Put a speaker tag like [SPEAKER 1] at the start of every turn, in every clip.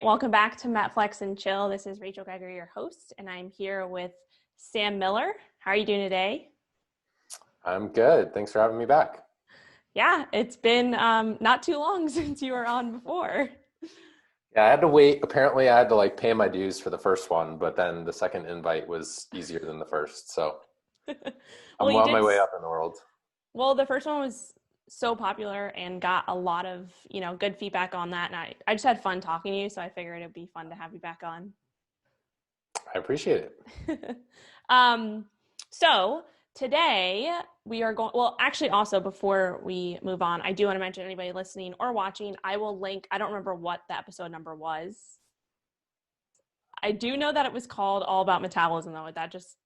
[SPEAKER 1] welcome back to MetFlex and Chill. This is Rachel Gregory, your host, and I'm here with Sam Miller. How are you doing today?
[SPEAKER 2] I'm good. Thanks for having me back.
[SPEAKER 1] Yeah, it's been not too long since you were on before.
[SPEAKER 2] Yeah, I had to wait. Apparently, I had to pay my dues for the first one, but then the second invite was easier than the first. So
[SPEAKER 1] Well,
[SPEAKER 2] I'm
[SPEAKER 1] you
[SPEAKER 2] on
[SPEAKER 1] did.
[SPEAKER 2] my way up in the world.
[SPEAKER 1] Well, the first one was so popular and got a lot of, good feedback on that. And I just had fun talking to you, so I figured it'd be fun to have you back on.
[SPEAKER 2] I appreciate it.
[SPEAKER 1] So today we are going, well, actually also before we move on, I do want to mention anybody listening or watching, I will link, I don't remember what the episode number was. I do know that it was called All About Metabolism though. That just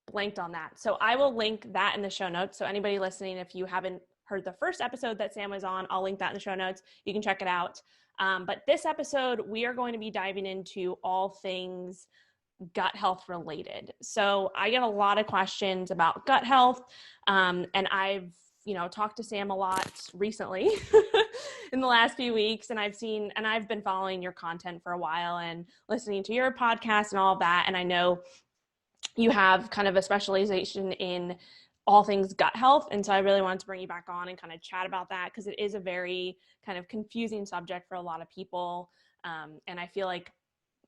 [SPEAKER 1] blanked on that. So I will link that in the show notes. So anybody listening, if you haven't heard the first episode that Sam was on, I'll link that in the show notes. You can check it out. But this episode, we are going to be diving into all things gut health related. So I get a lot of questions about gut health. And I've, talked to Sam a lot recently in the last few weeks. And I've been following your content for a while and listening to your podcast and all of that. And I know you have kind of a specialization in all things gut health. And so I really wanted to bring you back on and kind of chat about that because it is a very kind of confusing subject for a lot of people. And I feel like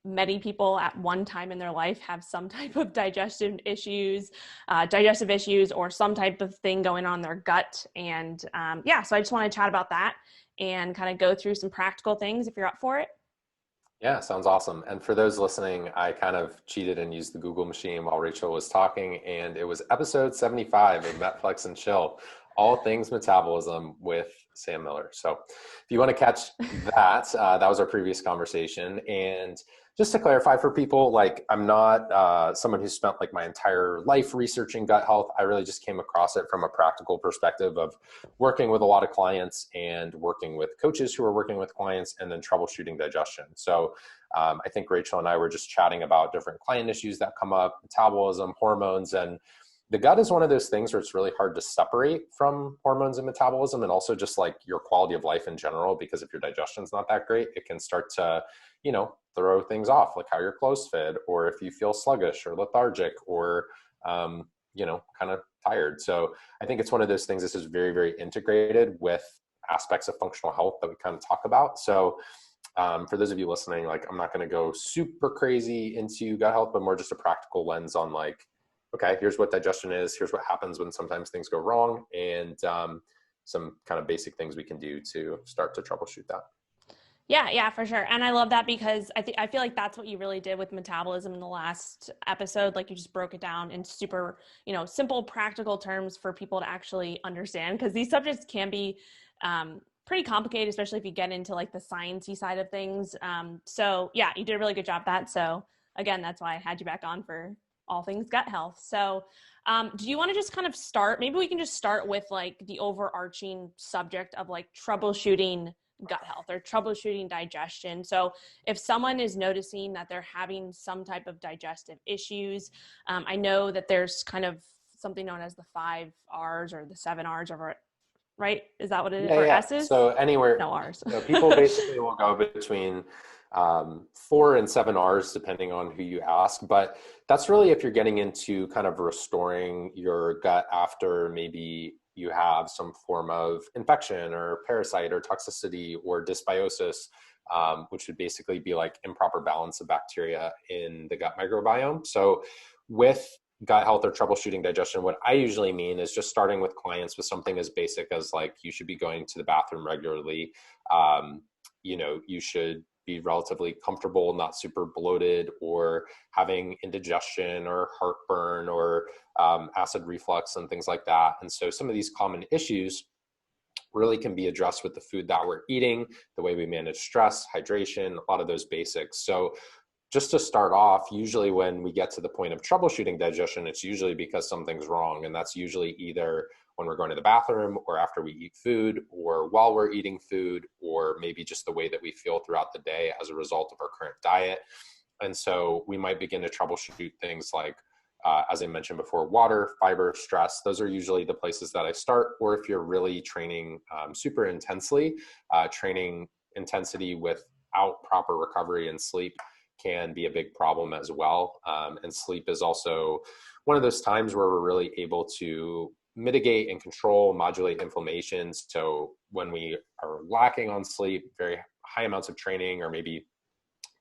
[SPEAKER 1] many people at one time in their life have some type of digestive issues or some type of thing going on in their gut. And so I just want to chat about that and kind of go through some practical things if you're up for it.
[SPEAKER 2] Yeah, sounds awesome. And for those listening, I kind of cheated and used the Google machine while Rachel was talking, and it was episode 75 of MetFlex and Chill, All Things Metabolism with Sam Miller. So if you want to catch that, that was our previous conversation. And just to clarify for people, I'm not someone who spent my entire life researching gut health. I really just came across it from a practical perspective of working with a lot of clients and working with coaches who are working with clients and then troubleshooting digestion. So I think Rachel and I were just chatting about different client issues that come up, metabolism, hormones, and the gut is one of those things where it's really hard to separate from hormones and metabolism, and also just your quality of life in general, because if your digestion's not that great, it can start to, throw things off, like how your clothes fit, or if you feel sluggish or lethargic or, kind of tired. So I think it's one of those things. This is very, very integrated with aspects of functional health that we kind of talk about. So for those of you listening, I'm not going to go super crazy into gut health, but more just a practical lens on okay, here's what digestion is, here's what happens when sometimes things go wrong, and some kind of basic things we can do to start to troubleshoot that.
[SPEAKER 1] Yeah, for sure. And I love that because I feel like that's what you really did with metabolism in the last episode. You just broke it down in super, simple, practical terms for people to actually understand, because these subjects can be pretty complicated, especially if you get into the sciencey side of things. So yeah, you did a really good job at that. So again, that's why I had you back on for all things gut health. So do you want to just kind of start, maybe we can just start with the overarching subject of troubleshooting gut health or troubleshooting digestion. So if someone is noticing that they're having some type of digestive issues, I know that there's kind of something known as the 5 R's or the 7 R's of it, right? Is that what it is?
[SPEAKER 2] Yeah,
[SPEAKER 1] or
[SPEAKER 2] yeah.
[SPEAKER 1] S's?
[SPEAKER 2] So anywhere,
[SPEAKER 1] No R's.
[SPEAKER 2] people basically will go between 4 and 7 R's depending on who you ask. But that's really if you're getting into kind of restoring your gut after maybe you have some form of infection or parasite or toxicity or dysbiosis, which would basically be improper balance of bacteria in the gut microbiome. So with gut health or troubleshooting digestion, what I usually mean is just starting with clients with something as basic as you should be going to the bathroom regularly. You should be relatively comfortable, not super bloated or having indigestion or heartburn or acid reflux and things like that. And so some of these common issues really can be addressed with the food that we're eating, the way we manage stress, hydration, a lot of those basics. So just to start off, usually when we get to the point of troubleshooting digestion, it's usually because something's wrong. And that's usually either when we're going to the bathroom or after we eat food or while we're eating food, or maybe just the way that we feel throughout the day as a result of our current diet. And so we might begin to troubleshoot things as I mentioned before, water, fiber, stress. Those are usually the places that I start. Or if you're really training super intensely, training intensity with without proper recovery and sleep can be a big problem as well. And sleep is also one of those times where we're really able to mitigate and control, modulate inflammation. So when we are lacking on sleep, very high amounts of training, or maybe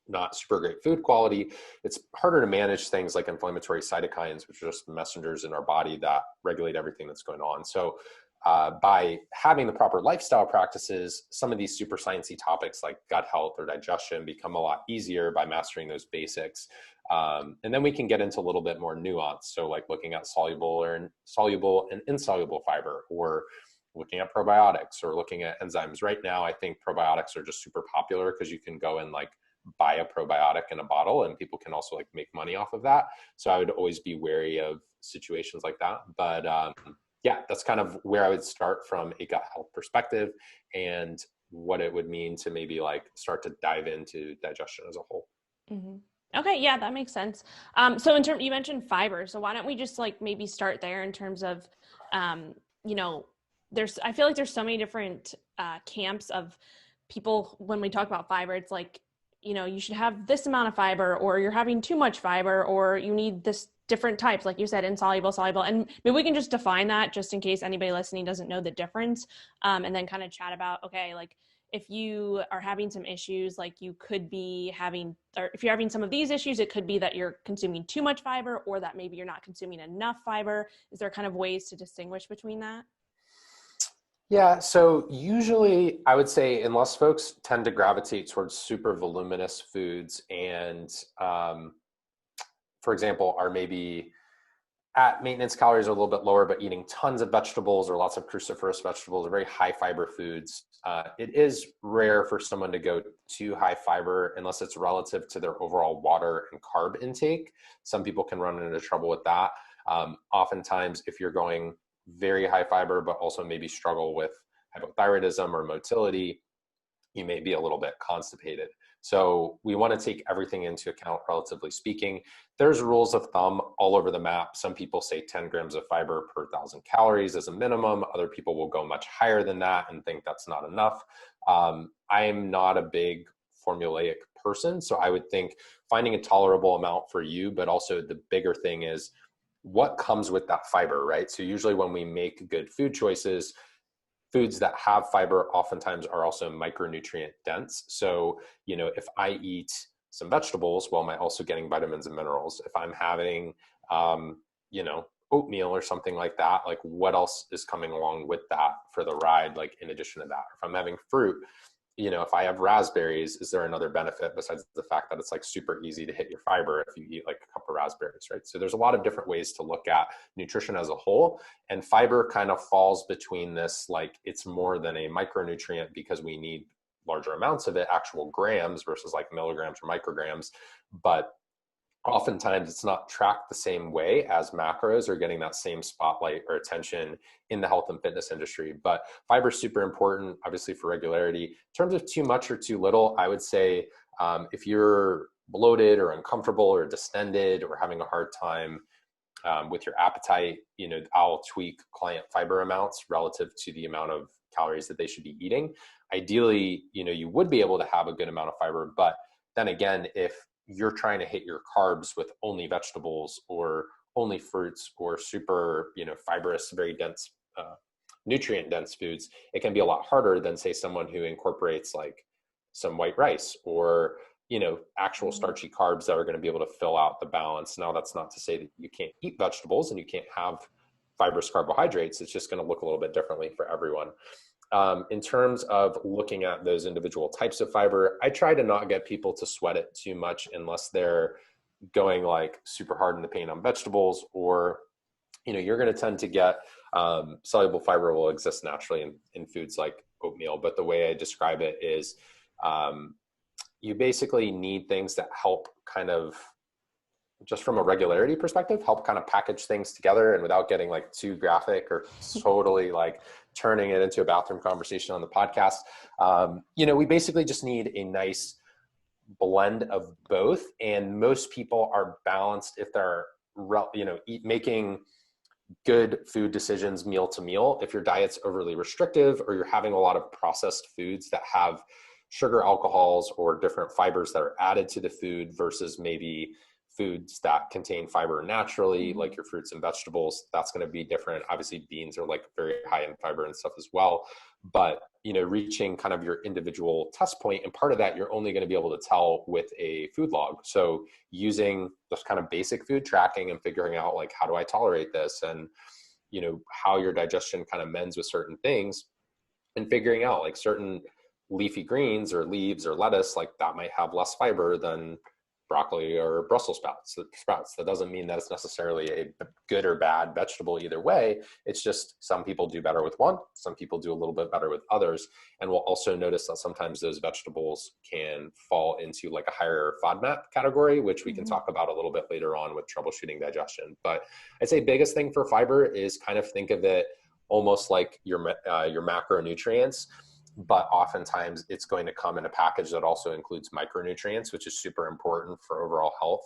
[SPEAKER 2] not super great food quality, it's harder to manage things like inflammatory cytokines, which are just messengers in our body that regulate everything that's going on. So by having the proper lifestyle practices, some of these super sciencey topics like gut health or digestion become a lot easier by mastering those basics. And then we can get into a little bit more nuance. So like looking at soluble and insoluble fiber, or looking at probiotics, or looking at enzymes. Right now, I think probiotics are just super popular because you can go and like buy a probiotic in a bottle, and people can also like make money off of that. So I would always be wary of situations like that. But yeah, that's kind of where I would start from a gut health perspective, and what it would mean to maybe like start to dive into digestion as a whole.
[SPEAKER 1] Mm-hmm. Okay, yeah, that makes sense. So you mentioned fiber, so why don't we just like maybe start there in terms of, you know, I feel like there's so many different camps of people when we talk about fiber. It's like, you know, you should have this amount of fiber, or you're having too much fiber, or you need this different types, like you said, insoluble, soluble. And maybe we can just define that just in case anybody listening doesn't know the difference, and then kind of chat about, okay, like if you are having some issues, like you could be having, or if you're having some of these issues, it could be that you're consuming too much fiber, or that maybe you're not consuming enough fiber. Is there kind of ways to distinguish between that?
[SPEAKER 2] Yeah, so usually I would say, unless folks tend to gravitate towards super voluminous foods and, for example, are maybe at maintenance calories are a little bit lower, but eating tons of vegetables or lots of cruciferous vegetables or very high fiber foods, it is rare for someone to go too high fiber unless it's relative to their overall water and carb intake. Some people can run into trouble with that. Oftentimes, if you're going very high fiber, but also maybe struggle with hypothyroidism or motility, you may be a little bit constipated. So we want to take everything into account, relatively speaking. There's rules of thumb all over the map. Some people say 10 grams of fiber per 1,000 calories as a minimum. Other people will go much higher than that and think that's not enough. I am not a big formulaic person, so I would think finding a tolerable amount for you, but also the bigger thing is what comes with that fiber, right? So usually when we make good food choices, foods that have fiber oftentimes are also micronutrient dense. So, you know, if I eat some vegetables, well, am I also getting vitamins and minerals? If I'm having, you know, oatmeal or something like that, like what else is coming along with that for the ride, like in addition to that? If I'm having fruit, you know, if I have raspberries, is there another benefit besides the fact that it's like super easy to hit your fiber if you eat like a cup of raspberries, right? So there's a lot of different ways to look at nutrition as a whole, and fiber kind of falls between this, like it's more than a micronutrient because we need larger amounts of it, actual grams versus like milligrams or micrograms, but oftentimes it's not tracked the same way as macros or getting that same spotlight or attention in the health and fitness industry. But fiber is super important, obviously, for regularity. In terms of too much or too little, I would say if you're bloated or uncomfortable or distended or having a hard time with your appetite, you know, I'll tweak client fiber amounts relative to the amount of calories that they should be eating. Ideally, you know, you would be able to have a good amount of fiber, but then again, if you're trying to hit your carbs with only vegetables or only fruits or super, you know, fibrous, very dense, nutrient dense foods, it can be a lot harder than say someone who incorporates like some white rice or, you know, actual starchy carbs that are going to be able to fill out the balance. Now, that's not to say that you can't eat vegetables and you can't have fibrous carbohydrates. It's just going to look a little bit differently for everyone. In terms of looking at those individual types of fiber, I try to not get people to sweat it too much unless they're going like super hard in the paint on vegetables, or, you know, you're going to tend to get soluble fiber will exist naturally in foods like oatmeal. But the way I describe it is you basically need things that help kind of, just from a regularity perspective, help kind of package things together, and without getting like too graphic or totally like turning it into a bathroom conversation on the podcast. You know, we basically just need a nice blend of both. And most people are balanced if they're, you know, making good food decisions meal to meal. If your diet's overly restrictive or you're having a lot of processed foods that have sugar alcohols or different fibers that are added to the food versus maybe foods that contain fiber naturally,
[SPEAKER 1] Mm-hmm.
[SPEAKER 2] like your fruits and vegetables. That's going to be different. Obviously, beans are like very high in fiber and stuff as well. But, reaching kind of your individual test point, and part of that, you're only going to be able to tell with a food log. So using just kind of basic food tracking and figuring out like, how do I tolerate this? And, how your digestion kind of mends with certain things, and figuring out like certain leafy greens or leaves or lettuce, like that might have less fiber than broccoli or Brussels sprouts. That doesn't mean that it's necessarily a good or bad vegetable either way. It's just some people do better with one, some people do a little bit better with others. And we'll also notice that sometimes those vegetables can fall into like a higher FODMAP category, which we can talk about a little bit later on with troubleshooting digestion. But I'd say biggest thing for fiber is kind of think of it almost like your macronutrients, but oftentimes it's going to come in a package that also includes micronutrients, which is super important for overall health,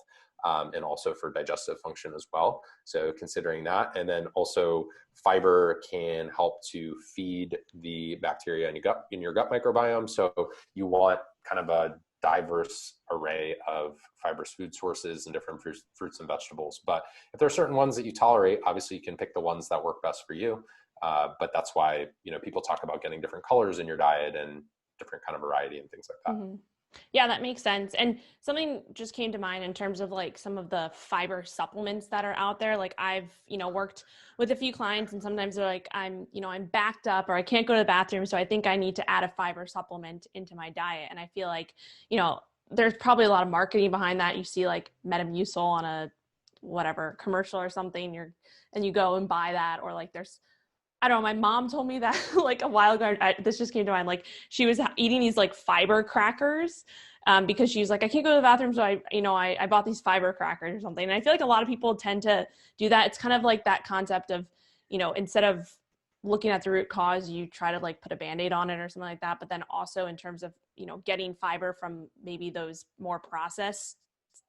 [SPEAKER 2] and also for digestive function as well. So considering that, and then also fiber can help to feed the bacteria in your gut microbiome. So you want kind of a diverse array of fibrous food sources and different fruits and vegetables. But if there are certain ones that you tolerate, obviously you can pick the ones that work best for you. But that's why, people talk about getting different colors in your diet and different kind of variety and things like that.
[SPEAKER 1] Mm-hmm. Yeah, that makes sense. And something just came to mind in terms of like some of the fiber supplements that are out there. Like I've, worked with a few clients, and sometimes they're like, I'm backed up or I can't go to the bathroom. So I think I need to add a fiber supplement into my diet. And I feel like, there's probably a lot of marketing behind that. You see like Metamucil on a whatever commercial or something, and you go and buy that, or like there's, I don't know, my mom told me that like a while ago, this just came to mind, like she was eating these like fiber crackers, because she was like, I can't go to the bathroom. So I bought these fiber crackers or something. And I feel like a lot of people tend to do that. It's kind of like that concept of, instead of looking at the root cause, you try to like put a Band-Aid on it or something like that. But then also in terms of, getting fiber from maybe those more processed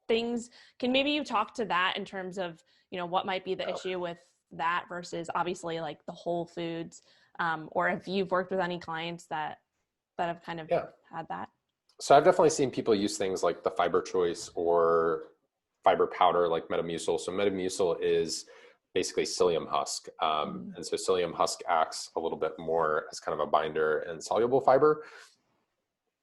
[SPEAKER 1] things, can maybe you talk to that in terms of, what might be the issue with that versus obviously like the whole foods, or if you've worked with any clients that have kind of
[SPEAKER 2] Yeah.
[SPEAKER 1] had that?
[SPEAKER 2] So I've definitely seen people use things like the fiber choice or fiber powder like Metamucil. So Metamucil is basically psyllium husk. And so psyllium husk acts a little bit more as kind of a binder and soluble fiber.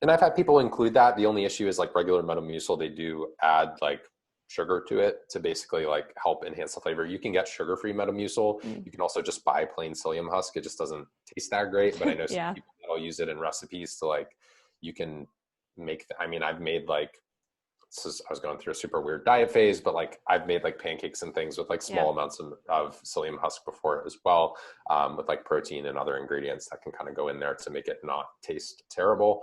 [SPEAKER 2] And I've had people include that. The only issue is like regular Metamucil, they do add like sugar to it to basically like help enhance the flavor. You can get sugar-free Metamucil. You can also just buy plain psyllium husk. It just doesn't taste that great, but I know some
[SPEAKER 1] Yeah.
[SPEAKER 2] people that'll use it in recipes to like, you can make, I've made like, I was going through a super weird diet phase, but like I've made like pancakes and things with like small
[SPEAKER 1] Yeah.
[SPEAKER 2] amounts of psyllium husk before as well, with like protein and other ingredients that can kind of go in there to make it not taste terrible.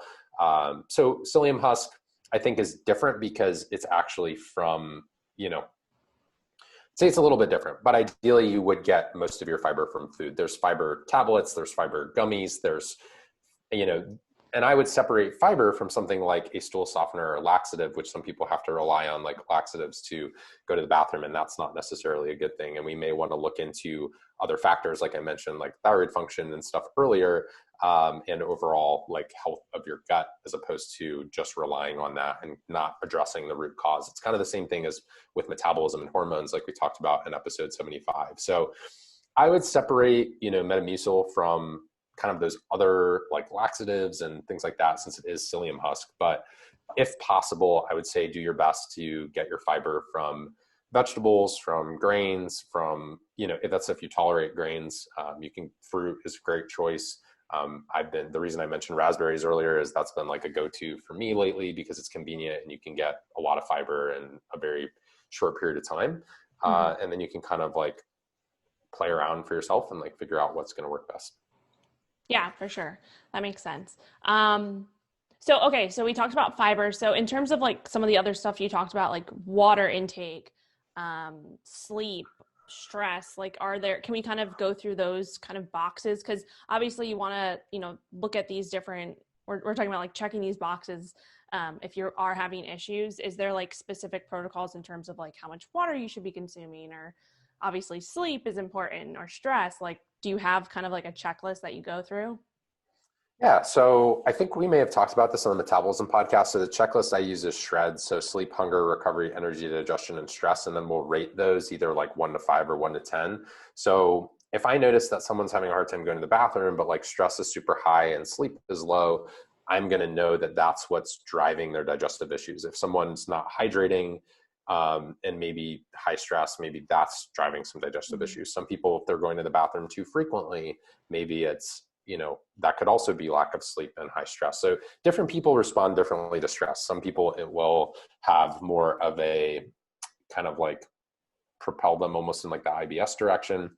[SPEAKER 2] So psyllium husk, I think, is different because it's actually from, say it's a little bit different, but ideally you would get most of your fiber from food. There's fiber tablets, there's fiber gummies, there's, and I would separate fiber from something like a stool softener or laxative, which some people have to rely on like laxatives to go to the bathroom, and that's not necessarily a good thing. And we may want to look into other factors, like I mentioned, like thyroid function and stuff earlier, and overall like health of your gut, as opposed to just relying on that and not addressing the root cause. It's kind of the same thing as with metabolism and hormones, like we talked about in episode 75. So I would separate, Metamucil from kind of those other like laxatives and things like that, since it is psyllium husk. But if possible, I would say do your best to get your fiber from vegetables, from grains, from, if you tolerate grains, fruit is a great choice. The reason I mentioned raspberries earlier is that's been like a go-to for me lately because it's convenient and you can get a lot of fiber in a very short period of time. And then you can kind of like play around for yourself and like figure out what's going to work best.
[SPEAKER 1] Yeah, for sure. That makes sense. So we talked about fiber. So in terms of like some of the other stuff you talked about, like water intake, sleep, stress, like can we kind of go through those kind of boxes? Because obviously you want to, look at these different, we're talking about like checking these boxes. If you are having issues, is there like specific protocols in terms of like how much water you should be consuming, or obviously sleep is important, or stress? Like, do you have kind of like a checklist that you go through?
[SPEAKER 2] Yeah, so I think we may have talked about this on the metabolism podcast. So the checklist I use is SHRED. So sleep, hunger, recovery, energy, digestion, and stress. And then we'll rate those either like 1 to 5 or 1 to 10. So if I notice that someone's having a hard time going to the bathroom, but like stress is super high and sleep is low, I'm going to know that that's what's driving their digestive issues. If someone's not hydrating, and maybe high stress, maybe that's driving some digestive
[SPEAKER 1] Mm-hmm.
[SPEAKER 2] issues. Some people, if they're going to the bathroom too frequently, maybe it's, that could also be lack of sleep and high stress. So different people respond differently to stress. Some people, it will have more of a kind of like propel them almost in like the IBS direction.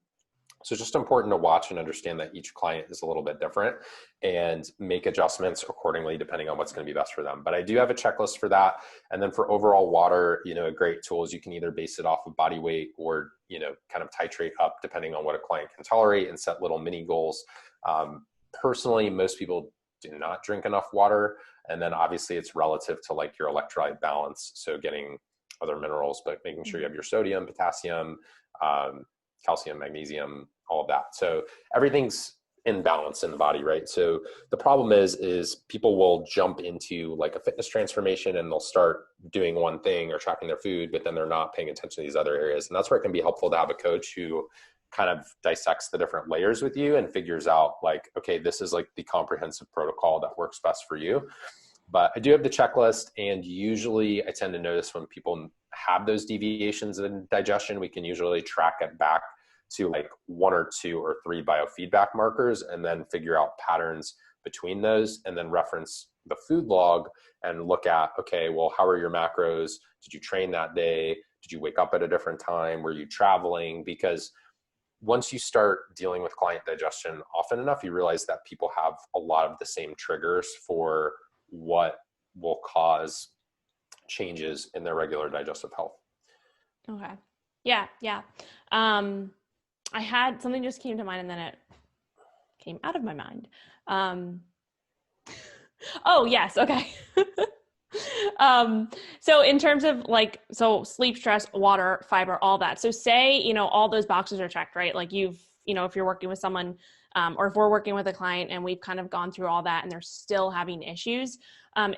[SPEAKER 2] So it's just important to watch and understand that each client is a little bit different and make adjustments accordingly depending on what's going to be best for them. But I do have a checklist for that. And then for overall water, a great tool is you can either base it off of body weight or, kind of titrate up depending on what a client can tolerate and set little mini goals. Personally, most people do not drink enough water. And then obviously it's relative to like your electrolyte balance. So getting other minerals, but making sure you have your sodium, potassium, calcium, magnesium, all of that. So everything's in balance in the body, right? So the problem is people will jump into like a fitness transformation and they'll start doing one thing or tracking their food, but then they're not paying attention to these other areas. And that's where it can be helpful to have a coach who kind of dissects the different layers with you and figures out like, okay, this is like the comprehensive protocol that works best for you. But I do have the checklist, and usually I tend to notice when people have those deviations in digestion, we can usually track it back to like 1 or 2 or 3 biofeedback markers and then figure out patterns between those and then reference the food log and look at, okay, well, how are your macros? Did you train that day? Did you wake up at a different time? Were you traveling? Because once you start dealing with client digestion often enough, you realize that people have a lot of the same triggers for what will cause changes in their regular digestive health.
[SPEAKER 1] Okay. Yeah, yeah. Um, I had something just came to mind and then it came out of my mind. Um, oh yes, okay. So in terms of like, so sleep, stress, water, fiber, all that. So say, all those boxes are checked, right? Like if you're working with someone, or if we're working with a client and we've kind of gone through all that and they're still having issues,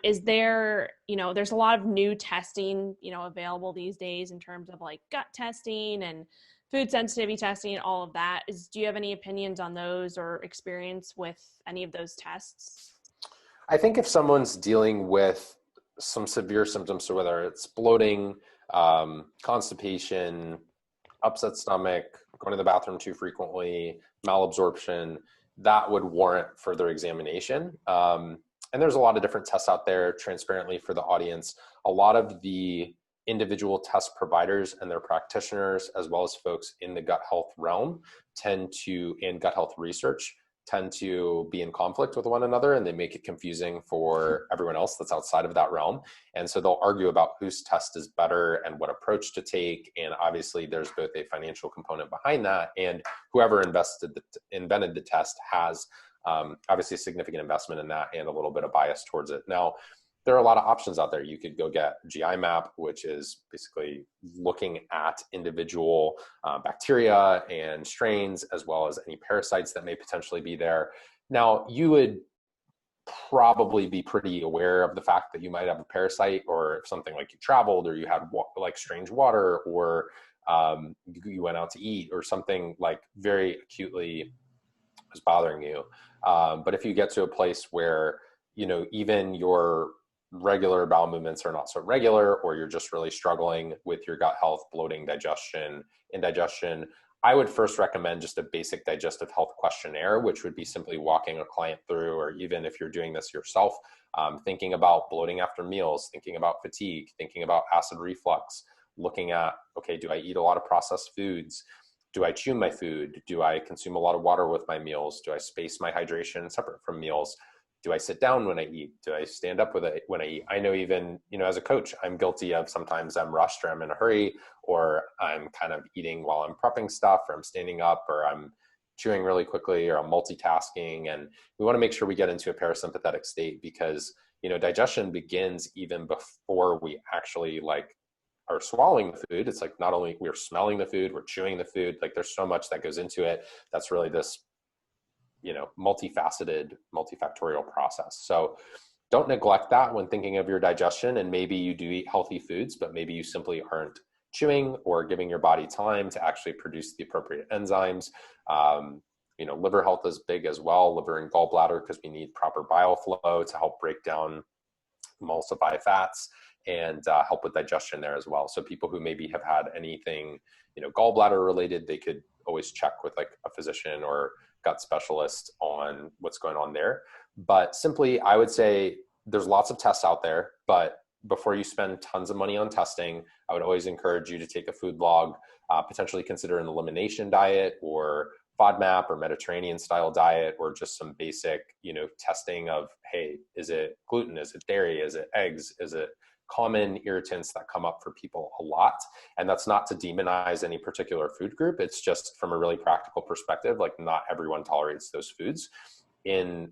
[SPEAKER 1] is there, there's a lot of new testing, available these days in terms of like gut testing and food sensitivity testing, all of that. Do you have any opinions on those or experience with any of those tests?
[SPEAKER 2] I think if someone's dealing with some severe symptoms, so whether it's bloating, constipation, upset stomach, going to the bathroom too frequently, malabsorption, that would warrant further examination. And there's a lot of different tests out there. Transparently for the audience, a lot of the individual test providers and their practitioners, as well as folks in the gut health realm, and gut health research, tend to be in conflict with one another, and they make it confusing for everyone else that's outside of that realm. And so they'll argue about whose test is better and what approach to take. And obviously there's both a financial component behind that, and whoever invented the test has obviously a significant investment in that and a little bit of bias towards it. Now, there are a lot of options out there. You could go get GI map, which is basically looking at individual bacteria and strains, as well as any parasites that may potentially be there. Now, you would probably be pretty aware of the fact that you might have a parasite, or if something like you traveled or you had like strange water, or you went out to eat, or something like very acutely was bothering you. But if you get to a place where, even your regular bowel movements are not so regular, or you're just really struggling with your gut health, bloating, digestion, indigestion, I would first recommend just a basic digestive health questionnaire, which would be simply walking a client through, or even if you're doing this yourself, thinking about bloating after meals, thinking about fatigue, thinking about acid reflux, looking at, okay, do I eat a lot of processed foods? Do I chew my food? Do I consume a lot of water with my meals? Do I space my hydration separate from meals? Do I sit down when I eat? Do I stand up when I eat? I know even, as a coach, I'm guilty of sometimes I'm rushed or I'm in a hurry, or I'm kind of eating while I'm prepping stuff, or I'm standing up, or I'm chewing really quickly, or I'm multitasking. And we want to make sure we get into a parasympathetic state, because, digestion begins even before we actually are swallowing the food. It's like not only we're smelling the food, we're chewing the food, like there's so much that goes into it. That's really this multifaceted, multifactorial process. So don't neglect that when thinking of your digestion. And maybe you do eat healthy foods, but maybe you simply aren't chewing or giving your body time to actually produce the appropriate enzymes. Liver health is big as well, liver and gallbladder, because we need proper bile flow to help break down, emulsify fats, and help with digestion there as well. So people who maybe have had anything, gallbladder related, they could always check with like a physician or gut specialist on what's going on there. But simply, I would say there's lots of tests out there, but before you spend tons of money on testing, I would always encourage you to take a food log, potentially consider an elimination diet or FODMAP or Mediterranean style diet, or just some basic, testing of, hey, is it gluten? Is it dairy? Is it eggs? Is it common irritants that come up for people a lot? And that's not to demonize any particular food group. It's just from a really practical perspective, like not everyone tolerates those foods in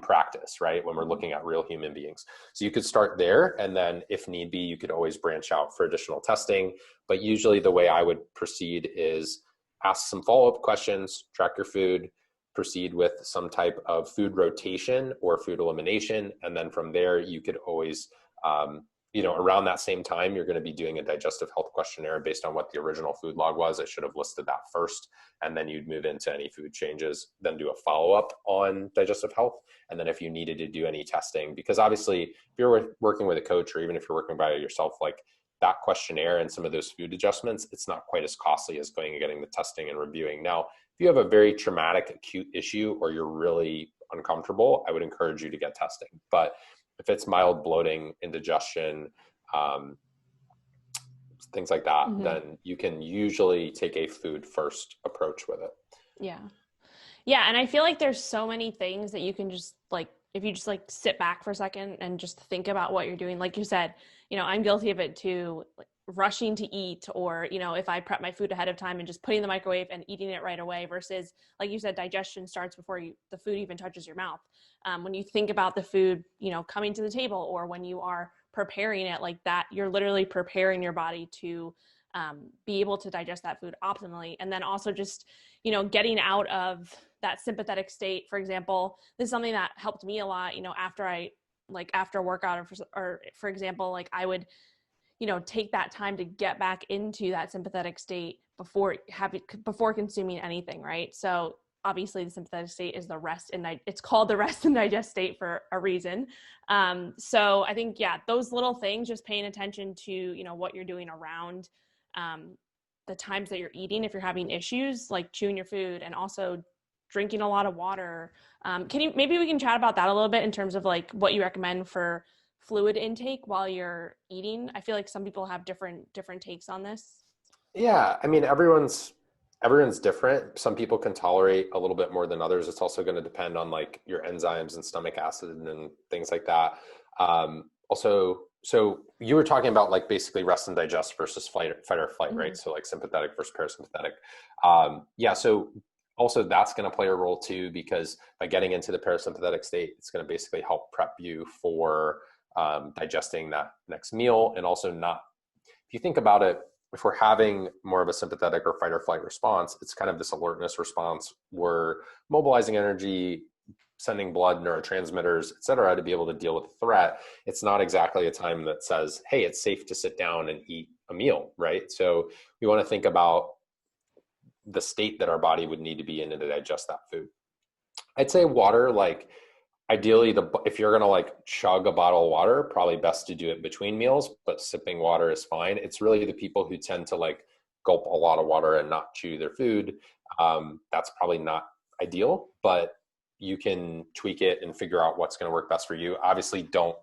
[SPEAKER 2] practice, right? When we're looking at real human beings. So you could start there. And then if need be, you could always branch out for additional testing. But usually the way I would proceed is ask some follow-up questions, track your food, proceed with some type of food rotation or food elimination. And then from there, you could always, around that same time, you're going to be doing a digestive health questionnaire based on what the original food log was. I should have listed that first. And then you'd move into any food changes, then do a follow-up on digestive health. And then if you needed to do any testing, because obviously if you're working with a coach, or even if you're working by yourself, like that questionnaire and some of those food adjustments, it's not quite as costly as going and getting the testing and reviewing. Now, if you have a very traumatic acute issue or you're really uncomfortable, I would encourage you to get testing. But if it's mild bloating, indigestion, things like that, then you can usually take a food first approach with it.
[SPEAKER 1] Yeah. Yeah. And I feel like there's so many things that you can just like, if you just like sit back for a second and just think about what you're doing. Like you said, I'm guilty of it too, like rushing to eat, or, if I prep my food ahead of time and just putting in the microwave and eating it right away, versus, like you said, digestion starts before the food even touches your mouth. When you think about the food, coming to the table, or when you are preparing it like that, you're literally preparing your body to be able to digest that food optimally. And then also just, getting out of that sympathetic state. For example, this is something that helped me a lot, after workout, or for example, like I would, take that time to get back into that sympathetic state before consuming anything. Right. So obviously the sympathetic state is it's called the rest and digest state for a reason. So I think, those little things, just paying attention to, what you're doing around, the times that you're eating, if you're having issues like chewing your food, and also drinking a lot of water. Maybe we can chat about that a little bit in terms of like what you recommend for fluid intake while you're eating. I feel like some people have different takes on this.
[SPEAKER 2] Yeah. I mean, everyone's different. Some people can tolerate a little bit more than others. It's also going to depend on like your enzymes and stomach acid and things like that. So you were talking about like basically rest and digest versus fight or flight, right? So like sympathetic versus parasympathetic. So also that's going to play a role too, because by getting into the parasympathetic state, it's going to basically help prep you for digesting that next meal. And also if you think about it, if we're having more of a sympathetic or fight or flight response, it's kind of this alertness response. We're mobilizing energy, sending blood, neurotransmitters, et cetera, to be able to deal with the threat. It's not exactly a time that says, hey, it's safe to sit down and eat a meal, right? So we want to think about the state that our body would need to be in to digest that food. I'd say water, like ideally, if you're going to like chug a bottle of water, probably best to do it between meals, but sipping water is fine. It's really the people who tend to like gulp a lot of water and not chew their food. That's probably not ideal, but you can tweak it and figure out what's going to work best for you. Obviously, don't,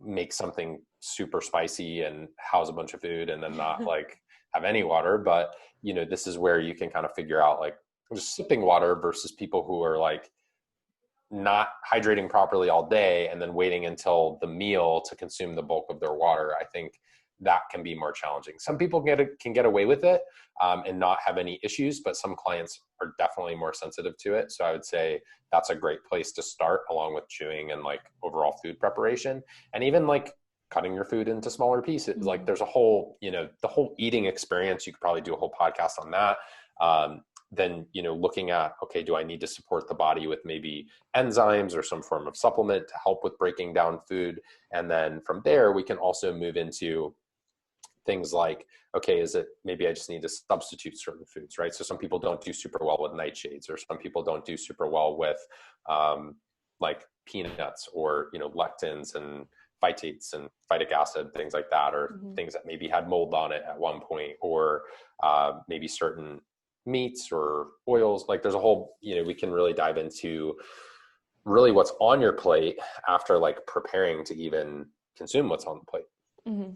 [SPEAKER 2] make something super spicy and house a bunch of food and then not like have any water. But, this is where you can kind of figure out like just sipping water versus people who are like not hydrating properly all day and then waiting until the meal to consume the bulk of their water. I think that can be more challenging. Some people can get away with it and not have any issues, but some clients are definitely more sensitive to it. So I would say that's a great place to start, along with chewing and like overall food preparation, and even like cutting your food into smaller pieces. Like there's a whole, the whole eating experience. You could probably do a whole podcast on that. then, looking at, okay, do I need to support the body with maybe enzymes or some form of supplement to help with breaking down food? And then from there, we can also move into things like, okay, is it maybe I just need to substitute certain foods, right? So some people don't do super well with nightshades, or some people don't do super well with like peanuts or, lectins and phytates and phytic acid, things like that, or things that maybe had mold on it at one point, or maybe certain meats or oils. Like there's a whole, we can really dive into really what's on your plate after like preparing to even consume what's on the plate.
[SPEAKER 1] Mm-hmm.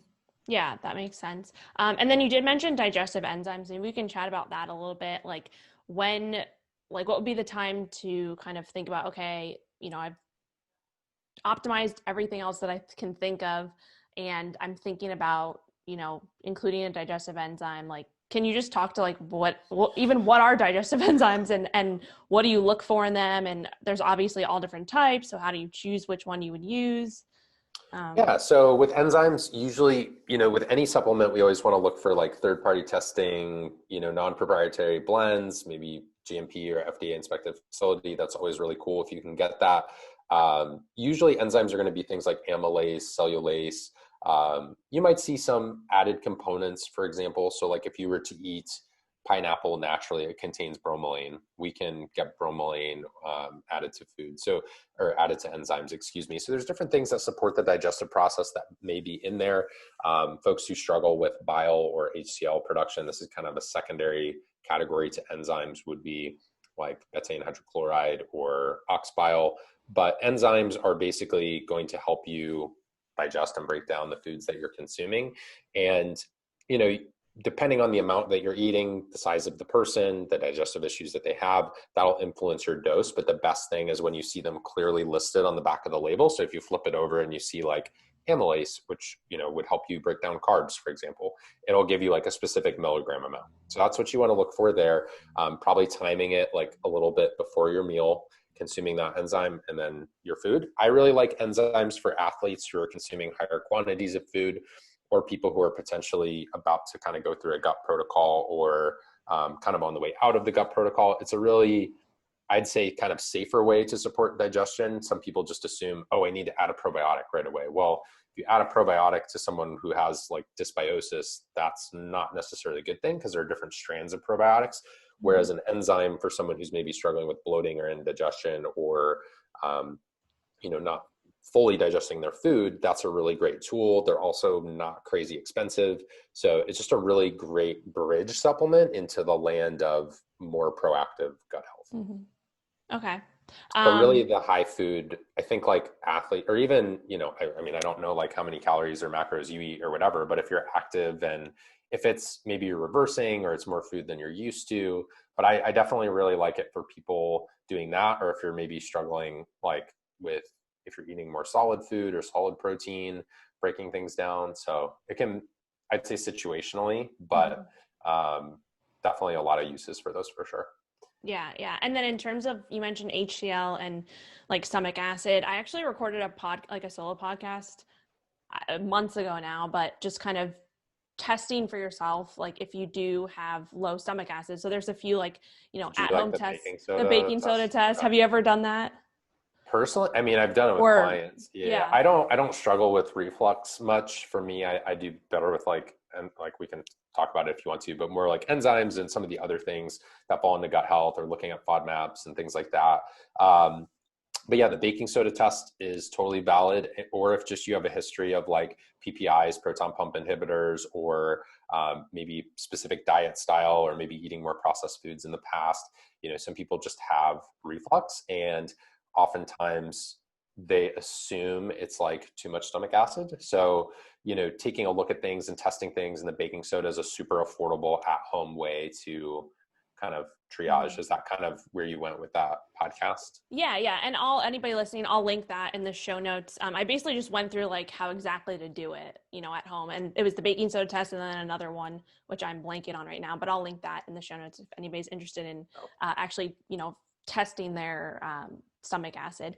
[SPEAKER 1] Yeah, that makes sense. And then you did mention digestive enzymes, and we can chat about that a little bit. Like what would be the time to kind of think about, okay, I've optimized everything else that I can think of, and I'm thinking about, including a digestive enzyme. Like, can you just talk to like what are digestive enzymes, and what do you look for in them? And there's obviously all different types. So how do you choose which one you would use?
[SPEAKER 2] Yeah, so with enzymes, usually, with any supplement, we always want to look for like third-party testing, non-proprietary blends, maybe GMP or FDA inspected facility. That's always really cool if you can get that. Usually enzymes are going to be things like amylase, cellulase. You might see some added components, for example. So like if you were to eat pineapple naturally, it contains bromelain. We can get bromelain added to food, or added to enzymes, excuse me. So there's different things that support the digestive process that may be in there. Folks who struggle with bile or HCl production, this is kind of a secondary category to enzymes, would be like betaine hydrochloride or ox bile. But enzymes are basically going to help you digest and break down the foods that you're consuming. And, depending on the amount that you're eating, the size of the person, the digestive issues that they have, that'll influence your dose. But the best thing is when you see them clearly listed on the back of the label. So if you flip it over and you see like amylase, which, would help you break down carbs, for example, it'll give you like a specific milligram amount. So that's what you want to look for there. Probably timing it like a little bit before your meal, consuming that enzyme, and then your food. I really like enzymes for athletes who are consuming higher quantities of food, or people who are potentially about to kind of go through a gut protocol, or kind of on the way out of the gut protocol. It's a really, I'd say, kind of safer way to support digestion. Some people just assume, oh, I need to add a probiotic right away. Well, if you add a probiotic to someone who has like dysbiosis, that's not necessarily a good thing, because there are different strands of probiotics. Whereas an enzyme for someone who's maybe struggling with bloating or indigestion, or not fully digesting their food, that's a really great tool. They're also not crazy expensive. So it's just a really great bridge supplement into the land of more proactive gut health.
[SPEAKER 1] Mm-hmm. Okay.
[SPEAKER 2] But really the high food, I think like athlete, or even, I mean, I don't know like how many calories or macros you eat or whatever, but if you're active and if it's maybe you're reversing or it's more food than you're used to, but I definitely really like it for people doing that. Or if you're maybe struggling like with, if you're eating more solid food or solid protein, breaking things down. So it can, I'd say situationally, but definitely a lot of uses for those for sure.
[SPEAKER 1] Yeah, yeah. And then in terms of, you mentioned HCl and like stomach acid, I actually recorded a solo podcast months ago now, but just kind of testing for yourself, like if you do have low stomach acid. So there's a few like,
[SPEAKER 2] Do
[SPEAKER 1] at
[SPEAKER 2] you like
[SPEAKER 1] home
[SPEAKER 2] the
[SPEAKER 1] tests,
[SPEAKER 2] baking
[SPEAKER 1] the
[SPEAKER 2] soda
[SPEAKER 1] baking soda
[SPEAKER 2] test?
[SPEAKER 1] test.
[SPEAKER 2] Okay.
[SPEAKER 1] Have you ever done that?
[SPEAKER 2] Personally, I mean, I've done it with
[SPEAKER 1] Or,
[SPEAKER 2] clients. Yeah.
[SPEAKER 1] yeah.
[SPEAKER 2] I don't struggle with reflux much. For me, I do better with like, and like we can talk about it if you want to, but more like enzymes and some of the other things that fall into gut health, or looking at FODMAPs and things like that. But yeah, the baking soda test is totally valid. Or if just you have a history of like PPIs, proton pump inhibitors, or maybe specific diet style, or maybe eating more processed foods in the past, some people just have reflux, and oftentimes they assume it's like too much stomach acid. So, taking a look at things and testing things, and the baking soda is a super affordable at-home way to kind of triage. Is that kind of where you went with that podcast?
[SPEAKER 1] Yeah, yeah. And anybody listening, I'll link that in the show notes. I basically just went through like how exactly to do it, at home. And it was the baking soda test, and then another one, which I'm blanking on right now, but I'll link that in the show notes if anybody's interested in actually, testing their stomach acid.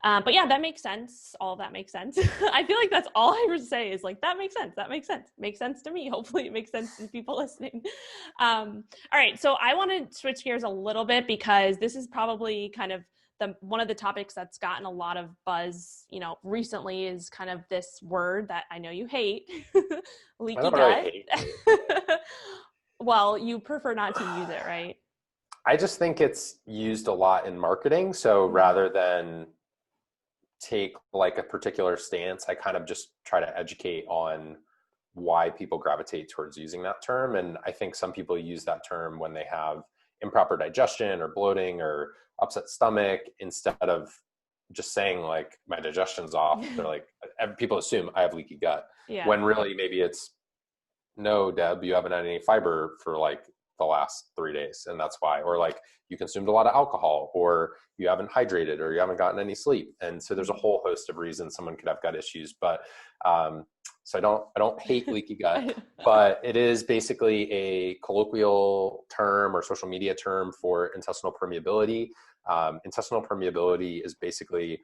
[SPEAKER 1] But yeah, that makes sense. All of that makes sense. I feel like that's all I would say is like, that makes sense. That makes sense. Makes sense to me. Hopefully it makes sense to people listening. All right. So I want to switch gears a little bit because this is probably kind of one of the topics that's gotten a lot of buzz, recently is kind of this word that I know you hate,
[SPEAKER 2] I
[SPEAKER 1] leaky
[SPEAKER 2] don't really
[SPEAKER 1] gut.
[SPEAKER 2] hate it.
[SPEAKER 1] Well, you prefer not to use it, right?
[SPEAKER 2] I just think it's used a lot in marketing. So rather than take like a particular stance, I kind of just try to educate on why people gravitate towards using that term. And I think some people use that term when they have improper digestion or bloating or upset stomach, instead of just saying like my digestion's off. They're like, people assume I have leaky gut,
[SPEAKER 1] Yeah.
[SPEAKER 2] when really maybe it's, no, Deb, you haven't had any fiber for like the last 3 days, and that's why. Or like you consumed a lot of alcohol, or you haven't hydrated, or you haven't gotten any sleep. And so there's a whole host of reasons someone could have gut issues. But so I don't hate leaky gut, but it is basically a colloquial term or social media term for intestinal permeability. Intestinal permeability is basically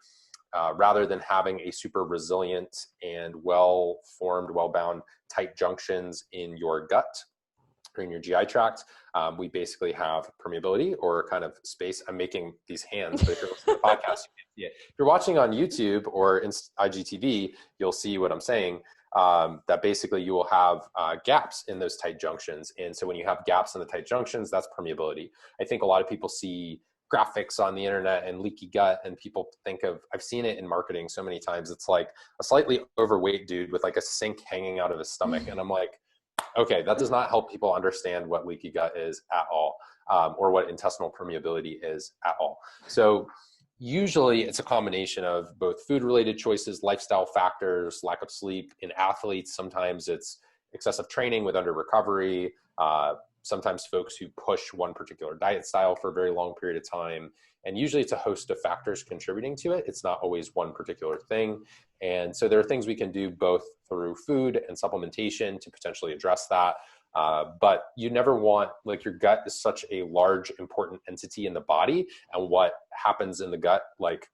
[SPEAKER 2] rather than having a super resilient and well-formed, well-bound tight junctions in your gut or in your GI tract, we basically have permeability or kind of space. I'm making these hands, but if you're listening to the podcast, you can't see it. If you're watching on YouTube or in IGTV, you'll see what I'm saying. That basically you will have gaps in those tight junctions. And so when you have gaps in the tight junctions, that's permeability. I think a lot of people see graphics on the internet and leaky gut, and people think of, I've seen it in marketing so many times, it's like a slightly overweight dude with like a sink hanging out of his stomach. And I'm like, okay, that does not help people understand what leaky gut is at all, or what intestinal permeability is at all. So usually it's a combination of both food related choices, lifestyle factors, lack of sleep. In athletes, sometimes it's excessive training with under recovery, sometimes folks who push one particular diet style for a very long period of time. And usually it's a host of factors contributing to it. It's not always one particular thing. And so there are things we can do both through food and supplementation to potentially address that. But you never want, like, your gut is such a large, important entity in the body, and what happens in the gut, like,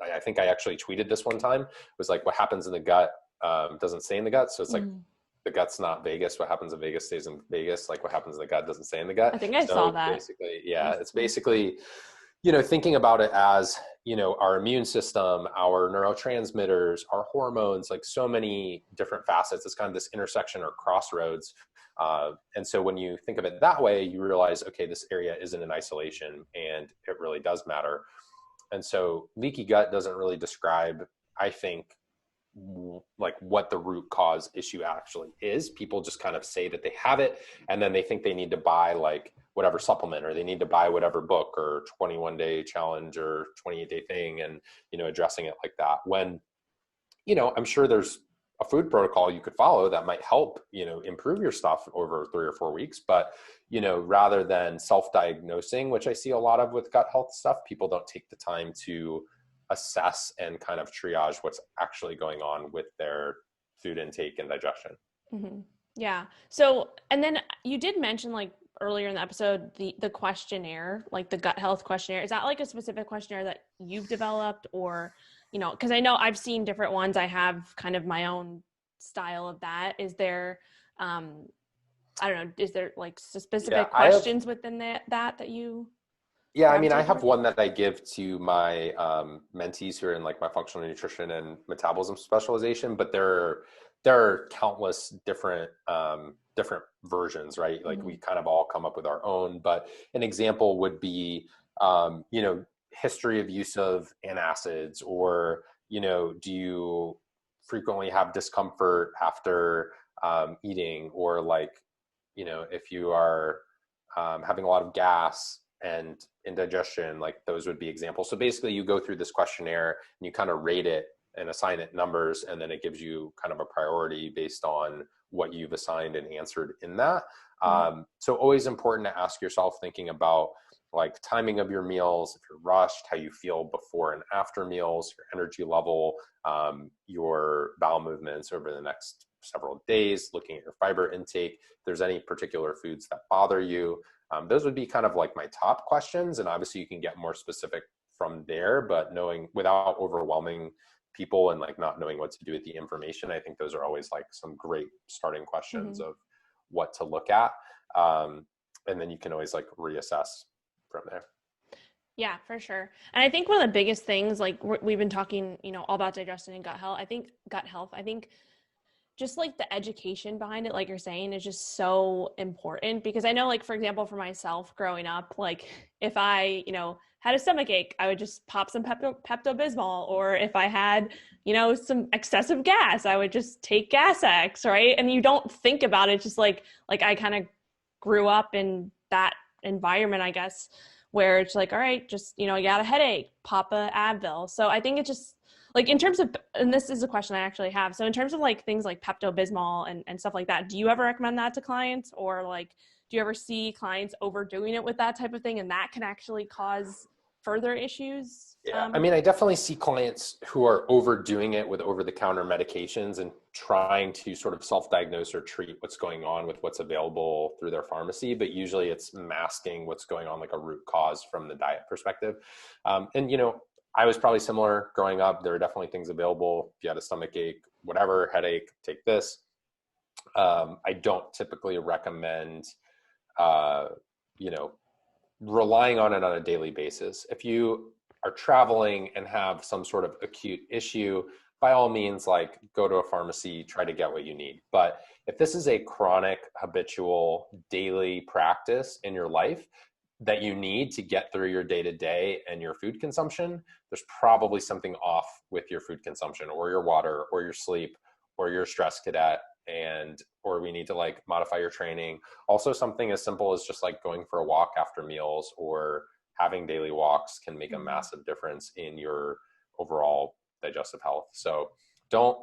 [SPEAKER 2] I think I actually tweeted this one time, was like, what happens in the gut doesn't stay in the gut. So it's like, the gut's not Vegas. What happens in Vegas stays in Vegas. Like, what happens in the gut doesn't stay in the gut.
[SPEAKER 1] I think I saw that.
[SPEAKER 2] Basically, yeah, it's basically, thinking about it as, our immune system, our neurotransmitters, our hormones, like so many different facets. It's kind of this intersection or crossroads. And so when you think of it that way, you realize, okay, this area isn't in isolation and it really does matter. And so leaky gut doesn't really describe, I think, like what the root cause issue actually is. People just kind of say that they have it, and then they think they need to buy like whatever supplement, or they need to buy whatever book or 21-day challenge or 28-day thing, and addressing it like that, when I'm sure there's a food protocol you could follow that might help improve your stuff over 3 or 4 weeks. But rather than self-diagnosing, which I see a lot of with gut health stuff, people don't take the time to assess and kind of triage what's actually going on with their food intake and digestion.
[SPEAKER 1] Mm-hmm. Yeah. So, and then you did mention, like, earlier in the episode, the questionnaire, like the gut health questionnaire. Is that like a specific questionnaire that you've developed, or, because I know I've seen different ones. I have kind of my own style of that. Is there, I don't know, is there like specific questions within that you?
[SPEAKER 2] Yeah, I mean, I have one that I give to my mentees who are in like my functional nutrition and metabolism specialization, but there are countless different versions, right? Like, we kind of all come up with our own. But an example would be, history of use of antacids, or do you frequently have discomfort after eating, or like, if you are having a lot of gas and indigestion, like those would be examples. So basically you go through this questionnaire and you kind of rate it and assign it numbers, and then it gives you kind of a priority based on what you've assigned and answered in that. So always important to ask yourself, thinking about like timing of your meals, if you're rushed, how you feel before and after meals, your energy level, your bowel movements over the next several days, looking at your fiber intake, if there's any particular foods that bother you. Those would be kind of like my top questions. And obviously you can get more specific from there, but knowing without overwhelming people and like not knowing what to do with the information. I think those are always like some great starting questions of what to look at. And then you can always like reassess from there.
[SPEAKER 1] Yeah, for sure. And I think one of the biggest things, like we've been talking, all about digestion and gut health. I think just like the education behind it, like you're saying, is just so important, because I know, like, for example, for myself growing up, like if I, had a stomach ache, I would just pop some pepto bismol, or if I had, some excessive gas, I would just take Gas X, right? And you don't think about it, just like I kind of grew up in that environment, I guess, where it's like, all right, just, you got a headache, pop a Advil. So I think it just, like, in terms of, and this is a question I actually have. So in terms of like things like Pepto Bismol and stuff like that, do you ever recommend that to clients, or like, do you ever see clients overdoing it with that type of thing, and that can actually cause further issues?
[SPEAKER 2] Yeah, I mean, I definitely see clients who are overdoing it with over-the-counter medications and trying to sort of self-diagnose or treat what's going on with what's available through their pharmacy, but usually it's masking what's going on, like a root cause from the diet perspective. And I was probably similar growing up. There were definitely things available. If you had a stomach ache, whatever, headache, take this. I don't typically recommend, relying on it on a daily basis. If you are traveling and have some sort of acute issue, by all means, like, go to a pharmacy, try to get what you need. But if this is a chronic, habitual, daily practice in your life that you need to get through your day-to-day and your food consumption, there's probably something off with your food consumption or your water or your sleep or your stress cadet, or we need to like modify your training. Also, something as simple as just like going for a walk after meals or having daily walks can make a massive difference in your overall digestive health. So don't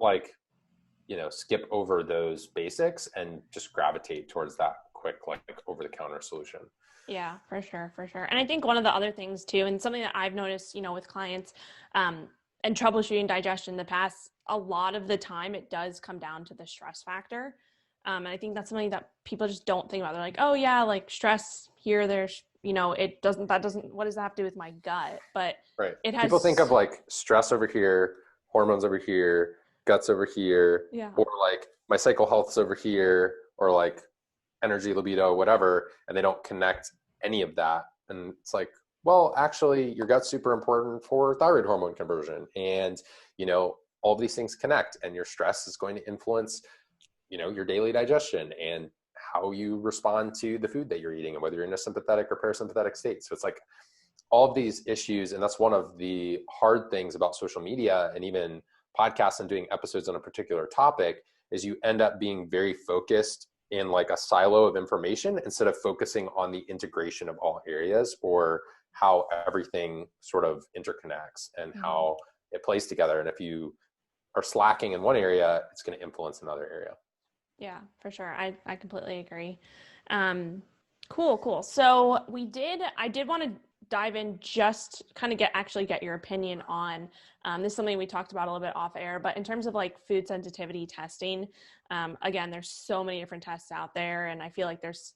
[SPEAKER 2] skip over those basics and just gravitate towards that quick, like over-the-counter solution.
[SPEAKER 1] Yeah, for sure. And I think one of the other things too, and something that I've noticed, with clients, and troubleshooting digestion in the past, a lot of the time it does come down to the stress factor. And I think that's something that people just don't think about. They're like, oh yeah, like stress here, there's, what does that have to do with my gut? But
[SPEAKER 2] right.
[SPEAKER 1] It has.
[SPEAKER 2] People think of like stress over here, hormones over here, guts over here,
[SPEAKER 1] Yeah.
[SPEAKER 2] or like my cycle health's over here, or like energy, libido, whatever, and they don't connect any of that. And it's like, well, actually, your gut's super important for thyroid hormone conversion, and all of these things connect, and your stress is going to influence your daily digestion and how you respond to the food that you're eating, and whether you're in a sympathetic or parasympathetic state. So it's like all of these issues, and that's one of the hard things about social media and even podcasts and doing episodes on a particular topic, is you end up being very focused in like a silo of information instead of focusing on the integration of all areas, or how everything sort of interconnects and how it plays together. And if you are slacking in one area, it's going to influence another area.
[SPEAKER 1] Yeah, for sure. I completely agree. Cool. So I did want to dive in, just kind of get your opinion on, this is something we talked about a little bit off air, but in terms of like food sensitivity testing, again, there's so many different tests out there, and I feel like there's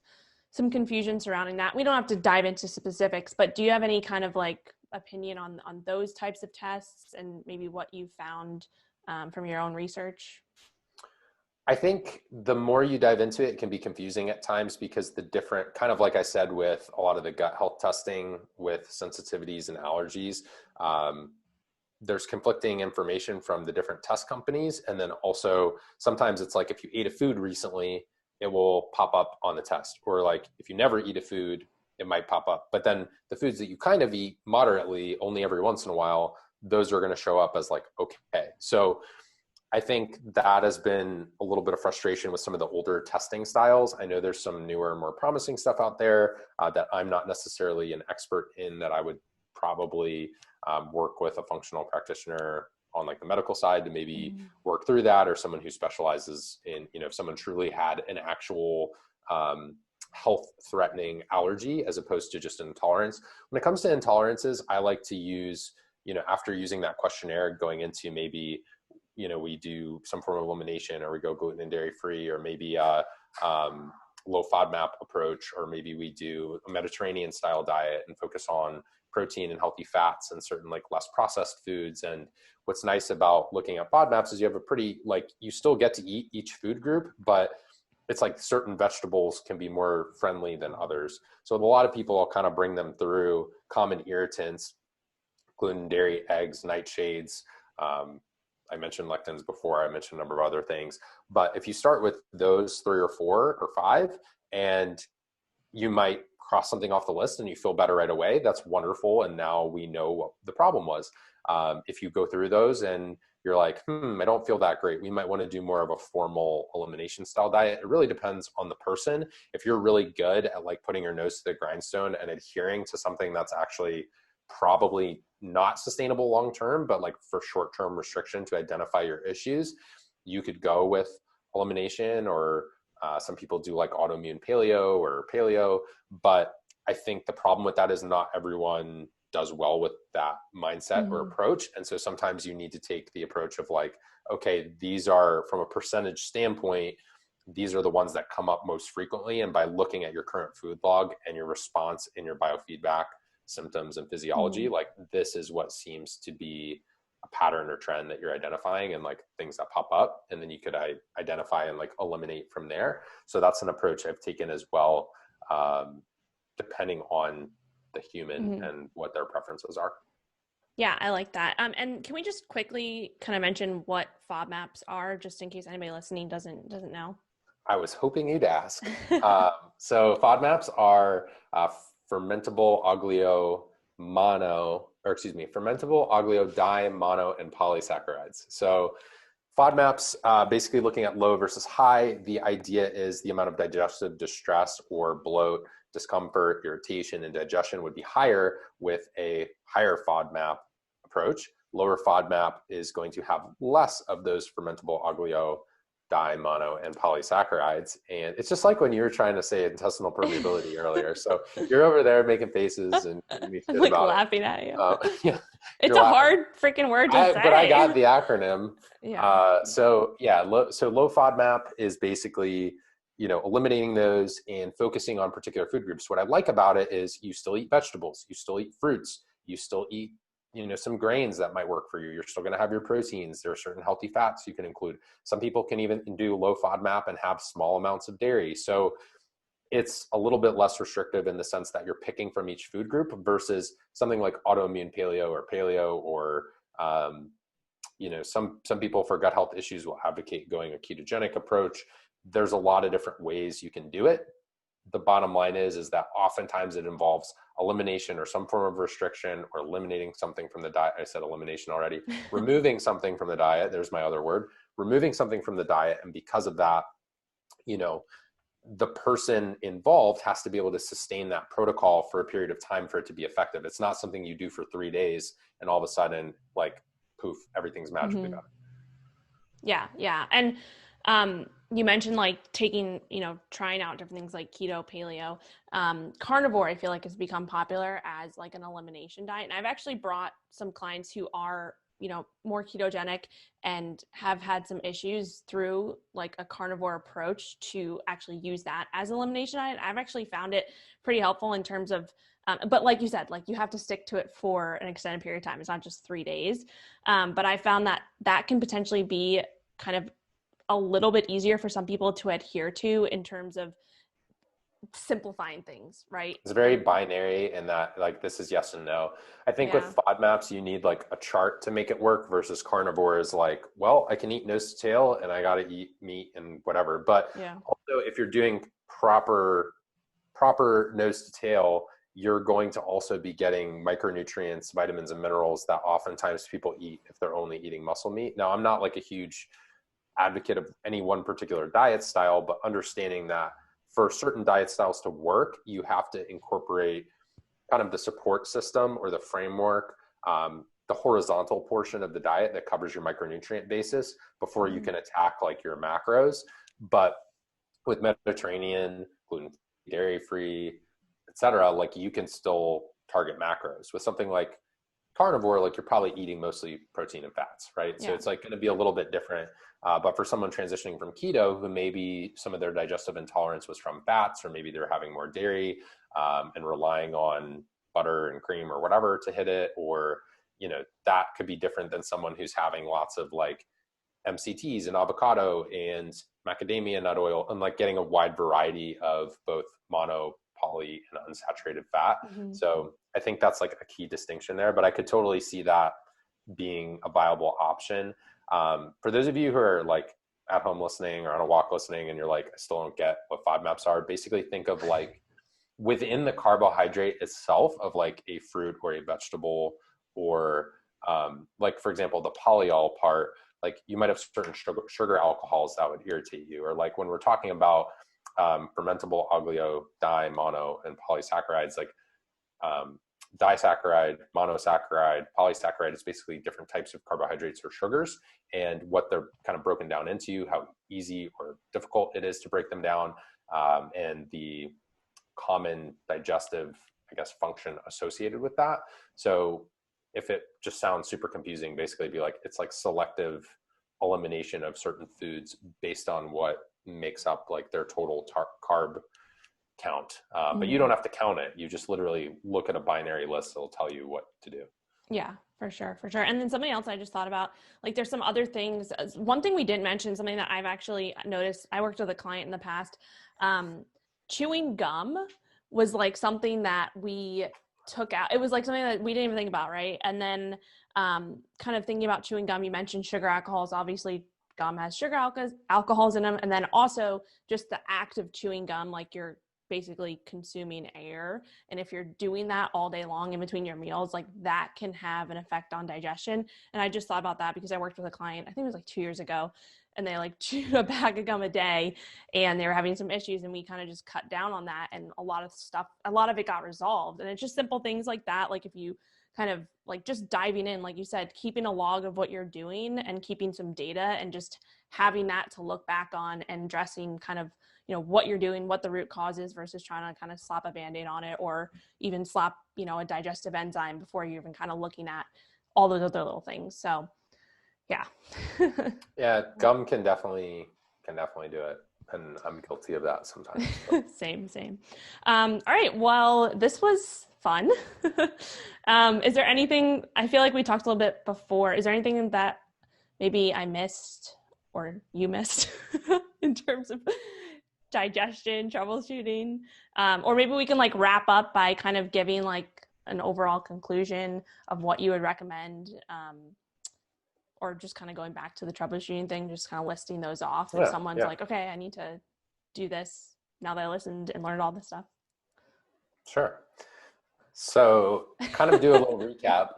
[SPEAKER 1] some confusion surrounding that. We don't have to dive into specifics, but do you have any kind of like opinion on those types of tests and maybe what you found from your own research?
[SPEAKER 2] I think the more you dive into it, it can be confusing at times, because the different, kind of like I said, with a lot of the gut health testing with sensitivities and allergies, there's conflicting information from the different test companies. And then also sometimes it's like, if you ate a food recently, it will pop up on the test, or like if you never eat a food, it might pop up. But then the foods that you kind of eat moderately only every once in a while, those are going to show up as like, okay. So I think that has been a little bit of frustration with some of the older testing styles. I know there's some newer, more promising stuff out there that I'm not necessarily an expert in, that I would probably work with a functional practitioner on like the medical side to maybe work through that, or someone who specializes in, if someone truly had an actual health threatening allergy as opposed to just an intolerance. When it comes to intolerances, I like to use, after using that questionnaire, going into maybe, we do some form of elimination, or we go gluten and dairy free, or maybe a low FODMAP approach, or maybe we do a Mediterranean style diet and focus on protein and healthy fats and certain like less processed foods. And what's nice about looking at FODMAPs is you have a pretty, like, you still get to eat each food group, but it's like certain vegetables can be more friendly than others. So a lot of people, I'll kind of bring them through common irritants, gluten, dairy, eggs, nightshades. I mentioned lectins before. I mentioned a number of other things. But if you start with those 3 or 4 or 5, and you might cross something off the list and you feel better right away, that's wonderful. And now we know what the problem was. If you go through those and you're like, I don't feel that great, we might want to do more of a formal elimination style diet. It really depends on the person. If you're really good at like putting your nose to the grindstone and adhering to something that's actually probably not sustainable long-term, but like for short-term restriction to identify your issues, you could go with elimination, or some people do like autoimmune paleo or paleo. But I think the problem with that is not everyone does well with that mindset or approach. And so sometimes you need to take the approach of like, okay, these are, from a percentage standpoint, these are the ones that come up most frequently. And by looking at your current food log and your response in your biofeedback, symptoms and physiology, like this is what seems to be a pattern or trend that you're identifying, and like things that pop up, and then you could identify and like eliminate from there. So that's an approach I've taken as well, depending on the human and what their preferences are.
[SPEAKER 1] Yeah, I like that. And can we just quickly kind of mention what FODMAPs are, just in case anybody listening doesn't know?
[SPEAKER 2] I was hoping you'd ask. So FODMAPs are fermentable di, mono, and polysaccharides. So FODMAPs, basically looking at low versus high. The idea is the amount of digestive distress or bloat, discomfort, irritation, and digestion would be higher with a higher FODMAP approach. Lower FODMAP is going to have less of those fermentable oglio, di, mono, and polysaccharides. And it's just like when you were trying to say intestinal permeability earlier. So you're over there making faces and me shit
[SPEAKER 1] like
[SPEAKER 2] about
[SPEAKER 1] laughing at you.
[SPEAKER 2] Yeah,
[SPEAKER 1] it's a hard freaking word to say.
[SPEAKER 2] But I got the acronym.
[SPEAKER 1] Yeah.
[SPEAKER 2] So low FODMAP is basically, eliminating those and focusing on particular food groups. What I like about it is you still eat vegetables, you still eat fruits, you still eat some grains that might work for you. You're still going to have your proteins. There are certain healthy fats you can include. Some people can even do low FODMAP and have small amounts of dairy. So it's a little bit less restrictive in the sense that you're picking from each food group versus something like autoimmune paleo, or some people for gut health issues will advocate going a ketogenic approach. There's a lot of different ways you can do it. The bottom line is that oftentimes it involves elimination or some form of restriction, or eliminating something from the diet. I said elimination already. Removing something from the diet. There's my other word. Removing something from the diet. And because of that, the person involved has to be able to sustain that protocol for a period of time for it to be effective. It's not something you do for 3 days and all of a sudden, like, poof, everything's magically better.
[SPEAKER 1] Yeah. And you mentioned like trying out different things like keto, paleo, carnivore, I feel like has become popular as like an elimination diet. And I've actually brought some clients who are, more ketogenic and have had some issues through like a carnivore approach to actually use that as an elimination diet. I've actually found it pretty helpful in terms of, but like you said, like you have to stick to it for an extended period of time. It's not just 3 days. But I found that can potentially be kind of a little bit easier for some people to adhere to in terms of simplifying things, right?
[SPEAKER 2] It's very binary in that, like, this is yes and no. I think with FODMAPs, you need like a chart to make it work, versus carnivore is like, well, I can eat nose to tail and I got to eat meat and whatever. But also, if you're doing proper nose to tail, you're going to also be getting micronutrients, vitamins, and minerals that oftentimes people eat if they're only eating muscle meat. Now, I'm not like a huge advocate of any one particular diet style, but understanding that for certain diet styles to work, you have to incorporate kind of the support system or the framework, the horizontal portion of the diet that covers your micronutrient basis before you can attack like your macros. But with Mediterranean, gluten-free, dairy-free, etc., like you can still target macros. With something like carnivore, like you're probably eating mostly protein and fats, right? So it's like going to be a little bit different. But for someone transitioning from keto, who maybe some of their digestive intolerance was from fats, or maybe they're having more dairy and relying on butter and cream or whatever to hit it, or, you know, that could be different than someone who's having lots of like MCTs and avocado and macadamia nut oil, and like getting a wide variety of both mono, poly, and unsaturated fat.
[SPEAKER 1] Mm-hmm.
[SPEAKER 2] So I think that's like a key distinction there, but I could totally see that being a viable option. For those of you who are like at home listening or on a walk listening, and you're like, I still don't get what FODMAPs are, basically think of like within the carbohydrate itself of like a fruit or a vegetable, or like, for example, the polyol part, like you might have certain sugar alcohols that would irritate you, or like when we're talking about fermentable oleo, di, mono, and polysaccharides, like disaccharide, monosaccharide, polysaccharide is basically different types of carbohydrates or sugars, and what they're kind of broken down into, how easy or difficult it is to break them down, and the common digestive, I guess, function associated with that. So if it just sounds super confusing, basically be like, it's like selective elimination of certain foods based on what makes up like their total carb count. But you don't have to count it. You just literally look at a binary list. It'll tell you what to do.
[SPEAKER 1] Yeah, for sure. For sure. And then something else I just thought about, like there's some other things. One thing we didn't mention, something that I've actually noticed, I worked with a client in the past, chewing gum was like something that we took out. It was like something that we didn't even think about. Right. And then kind of thinking about chewing gum, you mentioned sugar alcohols. Obviously gum has sugar alcohols in them. And then also just the act of chewing gum, like you're basically consuming air. And if you're doing that all day long in between your meals, like that can have an effect on digestion. And I just thought about that because I worked with a client, I think it was like 2 years ago, and they like chewed a bag of gum a day and they were having some issues, and we kind of just cut down on that. And a lot of it got resolved. And it's just simple things like that. Like if you kind of like just diving in, like you said, keeping a log of what you're doing and keeping some data and just having that to look back on and addressing kind of, you know, what you're doing, what the root cause is, versus trying to kind of slap a Band-Aid on it, or even slap, you know, a digestive enzyme before you're even kind of looking at all those other little things. So yeah.
[SPEAKER 2] Yeah, gum can definitely do it. And I'm guilty of that sometimes. So.
[SPEAKER 1] Same. All right. Well, this was fun. Is there anything, I feel like we talked a little bit before, is there anything that maybe I missed or you missed in terms of digestion, troubleshooting? Or maybe we can like wrap up by kind of giving like an overall conclusion of what you would recommend, or just kind of going back to the troubleshooting thing, just kind of listing those off. If someone's like, okay, I need to do this now that I listened and learned all this stuff.
[SPEAKER 2] Sure. So kind of do a little recap.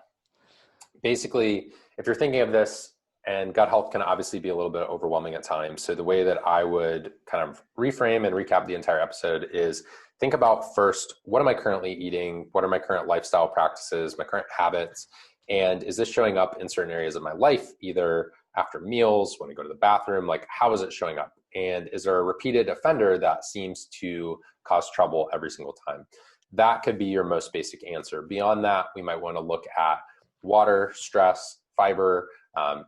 [SPEAKER 2] Basically, if you're thinking of this, and gut health can obviously be a little bit overwhelming at times. So the way that I would kind of reframe and recap the entire episode is think about first, what am I currently eating? What are my current lifestyle practices, my current habits? And is this showing up in certain areas of my life, either after meals, when I go to the bathroom, like how is it showing up? And is there a repeated offender that seems to cause trouble every single time? That could be your most basic answer. Beyond that, we might want to look at water, stress, fiber,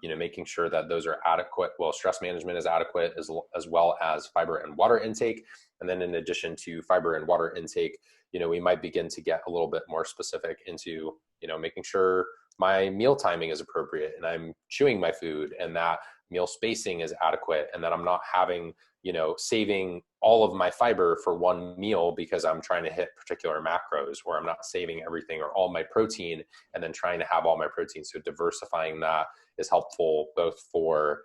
[SPEAKER 2] making sure that those are adequate. Well, stress management is adequate as well as fiber and water intake. And then in addition to fiber and water intake, we might begin to get a little bit more specific into, making sure my meal timing is appropriate and I'm chewing my food and that meal spacing is adequate and that I'm not having, saving all of my fiber for one meal because I'm trying to hit particular macros, or I'm not saving everything or all my protein and then trying to have all my protein. So diversifying that is helpful both for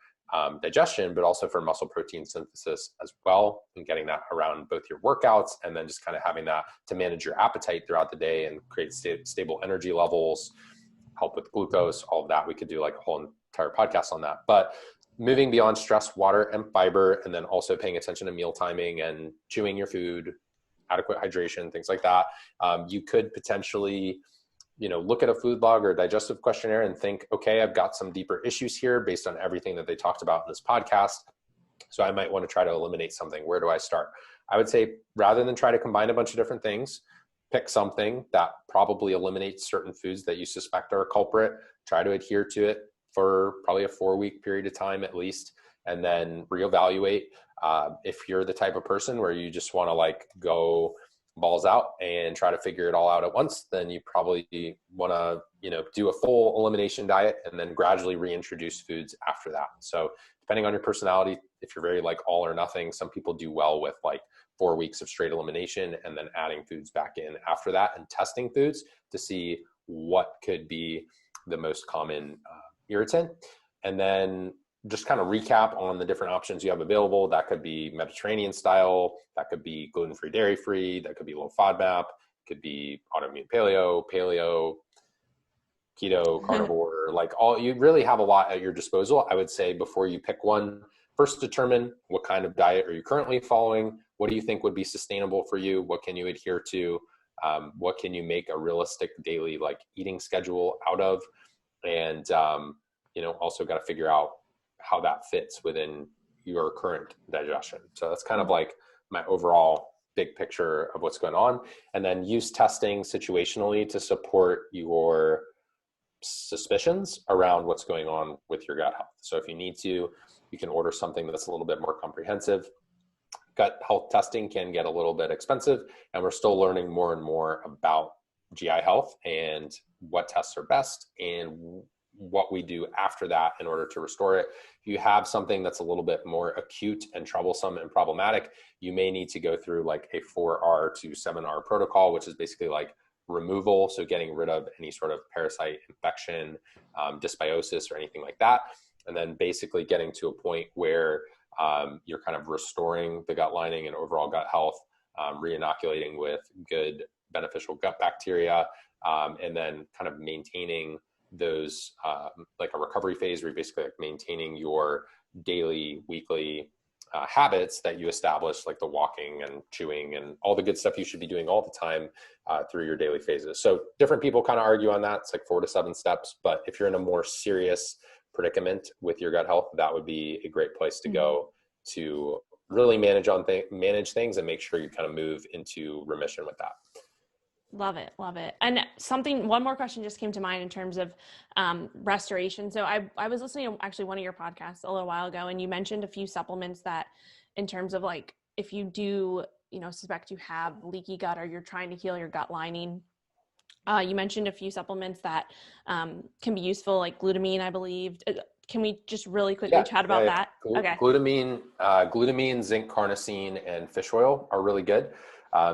[SPEAKER 2] digestion, but also for muscle protein synthesis as well, and getting that around both your workouts and then just kind of having that to manage your appetite throughout the day and create stable energy levels, help with glucose, all of that. We could do like a whole entire podcast on that. But moving beyond stress, water, and fiber, and then also paying attention to meal timing and chewing your food, adequate hydration, things like that. You could potentially, look at a food log or a digestive questionnaire and think, okay, I've got some deeper issues here based on everything that they talked about in this podcast. So I might want to try to eliminate something. Where do I start? I would say rather than try to combine a bunch of different things, pick something that probably eliminates certain foods that you suspect are a culprit, try to adhere to it for probably a 4-week period of time at least, and then reevaluate. If you're the type of person where you just want to like go balls out and try to figure it all out at once, then you probably want to, do a full elimination diet and then gradually reintroduce foods after that. So depending on your personality, if you're very like all or nothing, some people do well with like 4 weeks of straight elimination and then adding foods back in after that and testing foods to see what could be the most common irritant. And then just kind of recap on the different options you have available. That could be Mediterranean style, that could be gluten-free, dairy-free, that could be low FODMAP, could be autoimmune paleo, keto, carnivore, like all, you really have a lot at your disposal. I would say before you pick one, first determine what kind of diet are you currently following? What do you think would be sustainable for you? What can you adhere to? What can you make a realistic daily like eating schedule out of? And, also got to figure out how that fits within your current digestion. So that's kind of like my overall big picture of what's going on. And then use testing situationally to support your suspicions around what's going on with your gut health. So if you need to, you can order something that's a little bit more comprehensive. Gut health testing can get a little bit expensive, and we're still learning more and more about GI health and what tests are best and what we do after that in order to restore it. If you have something that's a little bit more acute and troublesome and problematic, you may need to go through like a 4R to 7R protocol, which is basically like removal. So getting rid of any sort of parasite infection, dysbiosis or anything like that. And then basically getting to a point where you're kind of restoring the gut lining and overall gut health, re-inoculating with good beneficial gut bacteria, and then kind of maintaining those like a recovery phase where you're basically like maintaining your daily, weekly habits that you establish, like the walking and chewing and all the good stuff you should be doing all the time through your daily phases. So different people kind of argue on that. It's like 4 to 7 steps, but if you're in a more serious predicament with your gut health, that would be a great place to go to really manage things and make sure you kind of move into remission with that.
[SPEAKER 1] Love it. Love it. And one more question just came to mind in terms of restoration. So I was listening to actually one of your podcasts a little while ago, and you mentioned a few supplements that in terms of like, if you do, suspect you have leaky gut or you're trying to heal your gut lining, you mentioned a few supplements that can be useful, like glutamine, I believe. Can we just really quickly chat about that?
[SPEAKER 2] Okay. Glutamine, zinc carnosine, and fish oil are really good.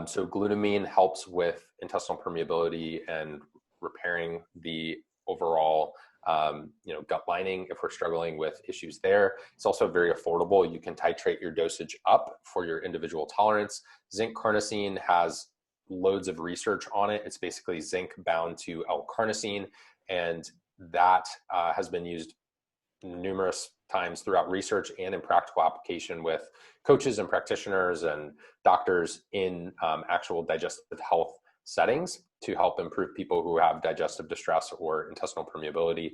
[SPEAKER 2] So glutamine helps with intestinal permeability and repairing the overall, gut lining if we're struggling with issues there. It's also very affordable. You can titrate your dosage up for your individual tolerance. Zinc carnosine has loads of research on it. It's basically zinc bound to L-carnosine, and that has been used numerous times throughout research and in practical application with coaches and practitioners and doctors in actual digestive health settings to help improve people who have digestive distress or intestinal permeability.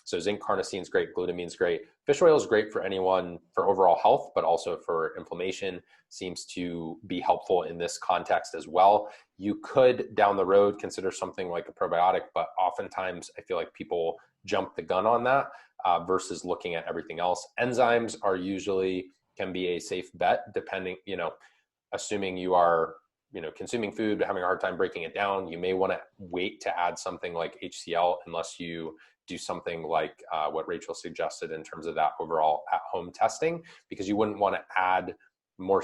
[SPEAKER 2] So zinc carnosine is great, glutamine is great. Fish oil is great for anyone for overall health, but also for inflammation, seems to be helpful in this context as well. You could down the road consider something like a probiotic, but oftentimes I feel like people jump the gun on that versus looking at everything else. Enzymes are usually can be a safe bet depending, assuming you are, consuming food, but having a hard time breaking it down. You may want to wait to add something like HCl unless you do something like what Rachel suggested in terms of that overall at-home testing, because you wouldn't want to add more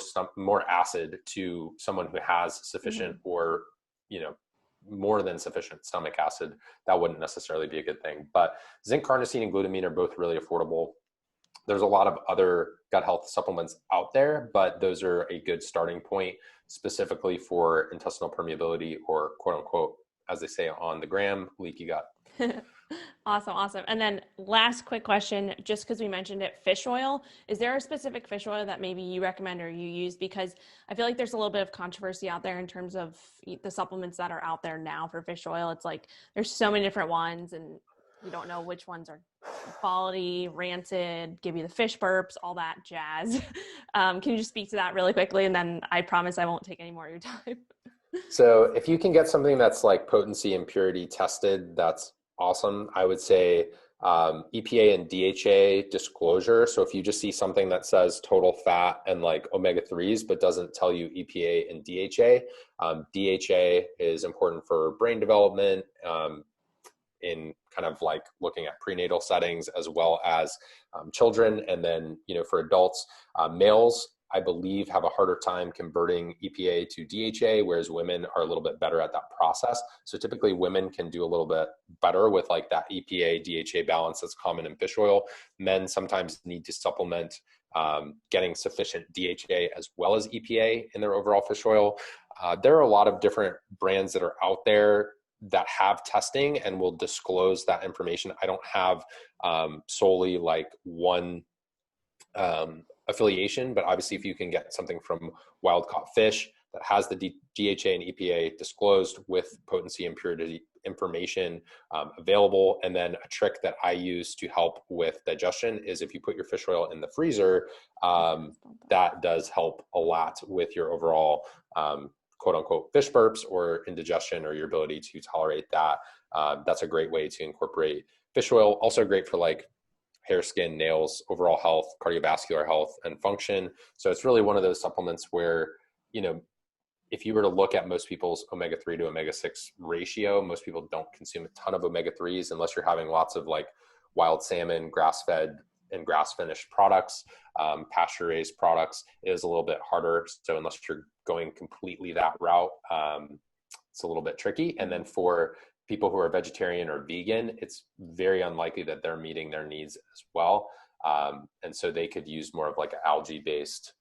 [SPEAKER 2] acid to someone who has sufficient or, more than sufficient stomach acid. That wouldn't necessarily be a good thing. But zinc carnosine and glutamine are both really affordable. There's a lot of other gut health supplements out there, but those are a good starting point specifically for intestinal permeability or quote unquote, as they say on the gram, leaky gut.
[SPEAKER 1] Awesome. And then last quick question, just because we mentioned it, fish oil. Is there a specific fish oil that maybe you recommend or you use? Because I feel like there's a little bit of controversy out there in terms of the supplements that are out there now for fish oil. It's like there's so many different ones and you don't know which ones are quality, rancid, give you the fish burps, all that jazz. Can you just speak to that really quickly? And then I promise I won't take any more of your time.
[SPEAKER 2] So if you can get something that's like potency and purity tested, that's awesome. I would say EPA and DHA disclosure. So if you just see something that says total fat and like omega-3s, but doesn't tell you EPA and DHA, DHA is important for brain development, in kind of like looking at prenatal settings as well as children. And then, for adults, males, I believe, have a harder time converting EPA to DHA, whereas women are a little bit better at that process. So typically women can do a little bit better with like that EPA DHA balance that's common in fish oil. Men sometimes need to supplement getting sufficient DHA as well as EPA in their overall fish oil. There are a lot of different brands that are out there that have testing and will disclose that information. I don't have solely like one affiliation, but obviously if you can get something from wild caught fish that has the DHA and EPA disclosed with potency and purity information available. And then a trick that I use to help with digestion is if you put your fish oil in the freezer, that does help a lot with your overall quote unquote fish burps or indigestion or your ability to tolerate that. That's a great way to incorporate fish oil. Also great for like hair, skin, nails, overall health, cardiovascular health, and function. So it's really one of those supplements where, if you were to look at most people's omega-3 to omega-6 ratio, most people don't consume a ton of omega-3s unless you're having lots of like wild salmon, grass-fed and grass-finished products, pasture-raised products. It is a little bit harder. So unless you're going completely that route, it's a little bit tricky. And then for people who are vegetarian or vegan, it's very unlikely that they're meeting their needs as well. And so they could use more of like an algae-based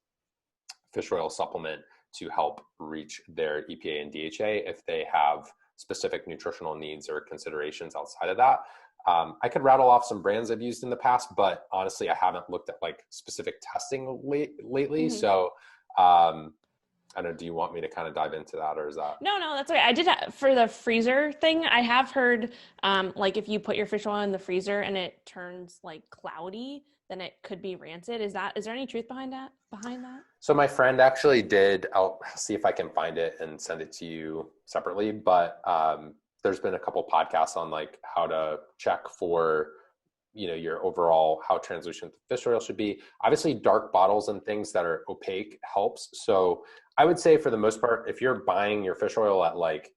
[SPEAKER 2] fish oil supplement to help reach their EPA and DHA if they have specific nutritional needs or considerations outside of that. I could rattle off some brands I've used in the past, but honestly, I haven't looked at like specific testing lately. Mm-hmm. So I don't know, do you want me to kind of dive into that, or is that?
[SPEAKER 1] No, that's okay. I did for the freezer thing. I have heard like if you put your fish oil in the freezer and it turns like cloudy, then it could be rancid. Is there any truth behind that?
[SPEAKER 2] So my friend actually did, I'll see if I can find it and send it to you separately, but there's been a couple podcasts on like how to check for, your overall, how translucent the fish oil should be. Obviously dark bottles and things that are opaque helps. So I would say for the most part, if you're buying your fish oil at like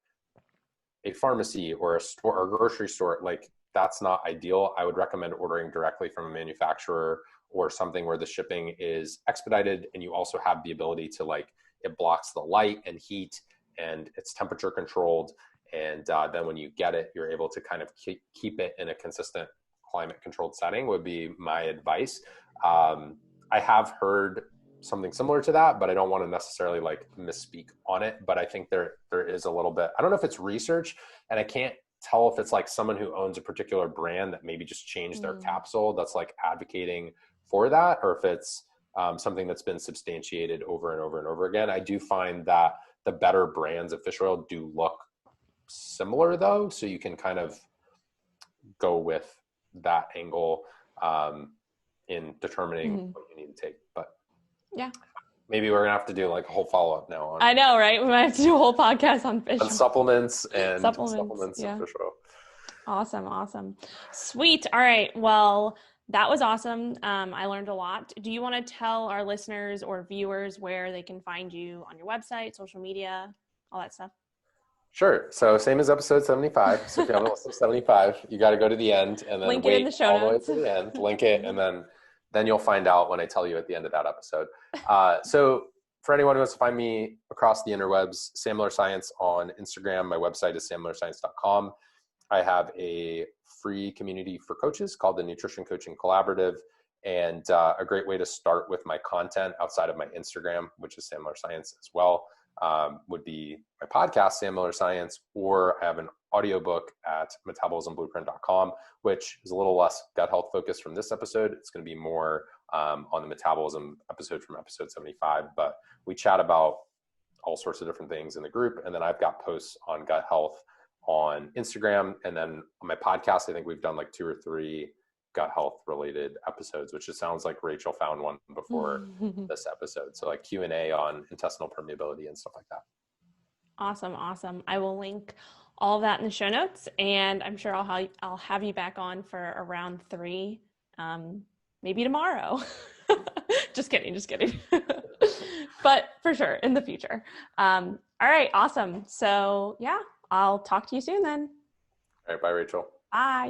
[SPEAKER 2] a pharmacy or a store or grocery store, like that's not ideal. I would recommend ordering directly from a manufacturer or something where the shipping is expedited and you also have the ability to like, it blocks the light and heat and it's temperature controlled. And then when you get it, you're able to kind of keep it in a consistent climate controlled setting would be my advice. I have heard something similar to that, but I don't want to necessarily like misspeak on it. But I think there is a little bit, I don't know if it's research, and I can't tell if it's like someone who owns a particular brand that maybe just changed their capsule that's like advocating for that, or if it's something that's been substantiated over and over and over again. I do find that the better brands of fish oil do look similar though. So you can kind of go with that angle in determining what you need to take. But
[SPEAKER 1] yeah,
[SPEAKER 2] maybe we're gonna have to do like a whole follow-up now on.
[SPEAKER 1] I know, right? We might have to do a whole podcast on fish
[SPEAKER 2] on supplements and
[SPEAKER 1] yeah.
[SPEAKER 2] of fish oil.
[SPEAKER 1] Awesome. Sweet. All right. Well, that was awesome. I learned a lot. Do you want to tell our listeners or viewers where they can find you on your website, social media, all that stuff?
[SPEAKER 2] Sure. So same as episode 75. So if you haven't listened to 75, you got to go to the end and then
[SPEAKER 1] link
[SPEAKER 2] wait
[SPEAKER 1] it in the show
[SPEAKER 2] all
[SPEAKER 1] notes.
[SPEAKER 2] the way to the end, link it, and then you'll find out when I tell you at the end of that episode. So for anyone who wants to find me across the interwebs, Sam Miller Science on Instagram. My website is sammillerscience.com. I have a free community for coaches called the Nutrition Coaching Collaborative. And a great way to start with my content outside of my Instagram, which is Sam Miller Science as well, would be my podcast, Sam Miller Science, or I have an audiobook at metabolismblueprint.com, which is a little less gut health focused from this episode. It's going to be more on the metabolism episode from episode 75, but we chat about all sorts of different things in the group. And then I've got posts on gut health on Instagram. And then on my podcast, I think we've done like 2 or 3 gut health related episodes, which it sounds like Rachel found one before this episode. So like Q&A on intestinal permeability and stuff like that.
[SPEAKER 1] Awesome. I will link all of that in the show notes, and I'm sure I'll have you back on for a round 3, maybe tomorrow. Just kidding, just kidding. But for sure in the future. All right, awesome. So yeah, I'll talk to you soon then.
[SPEAKER 2] All right, bye, Rachel.
[SPEAKER 1] Bye.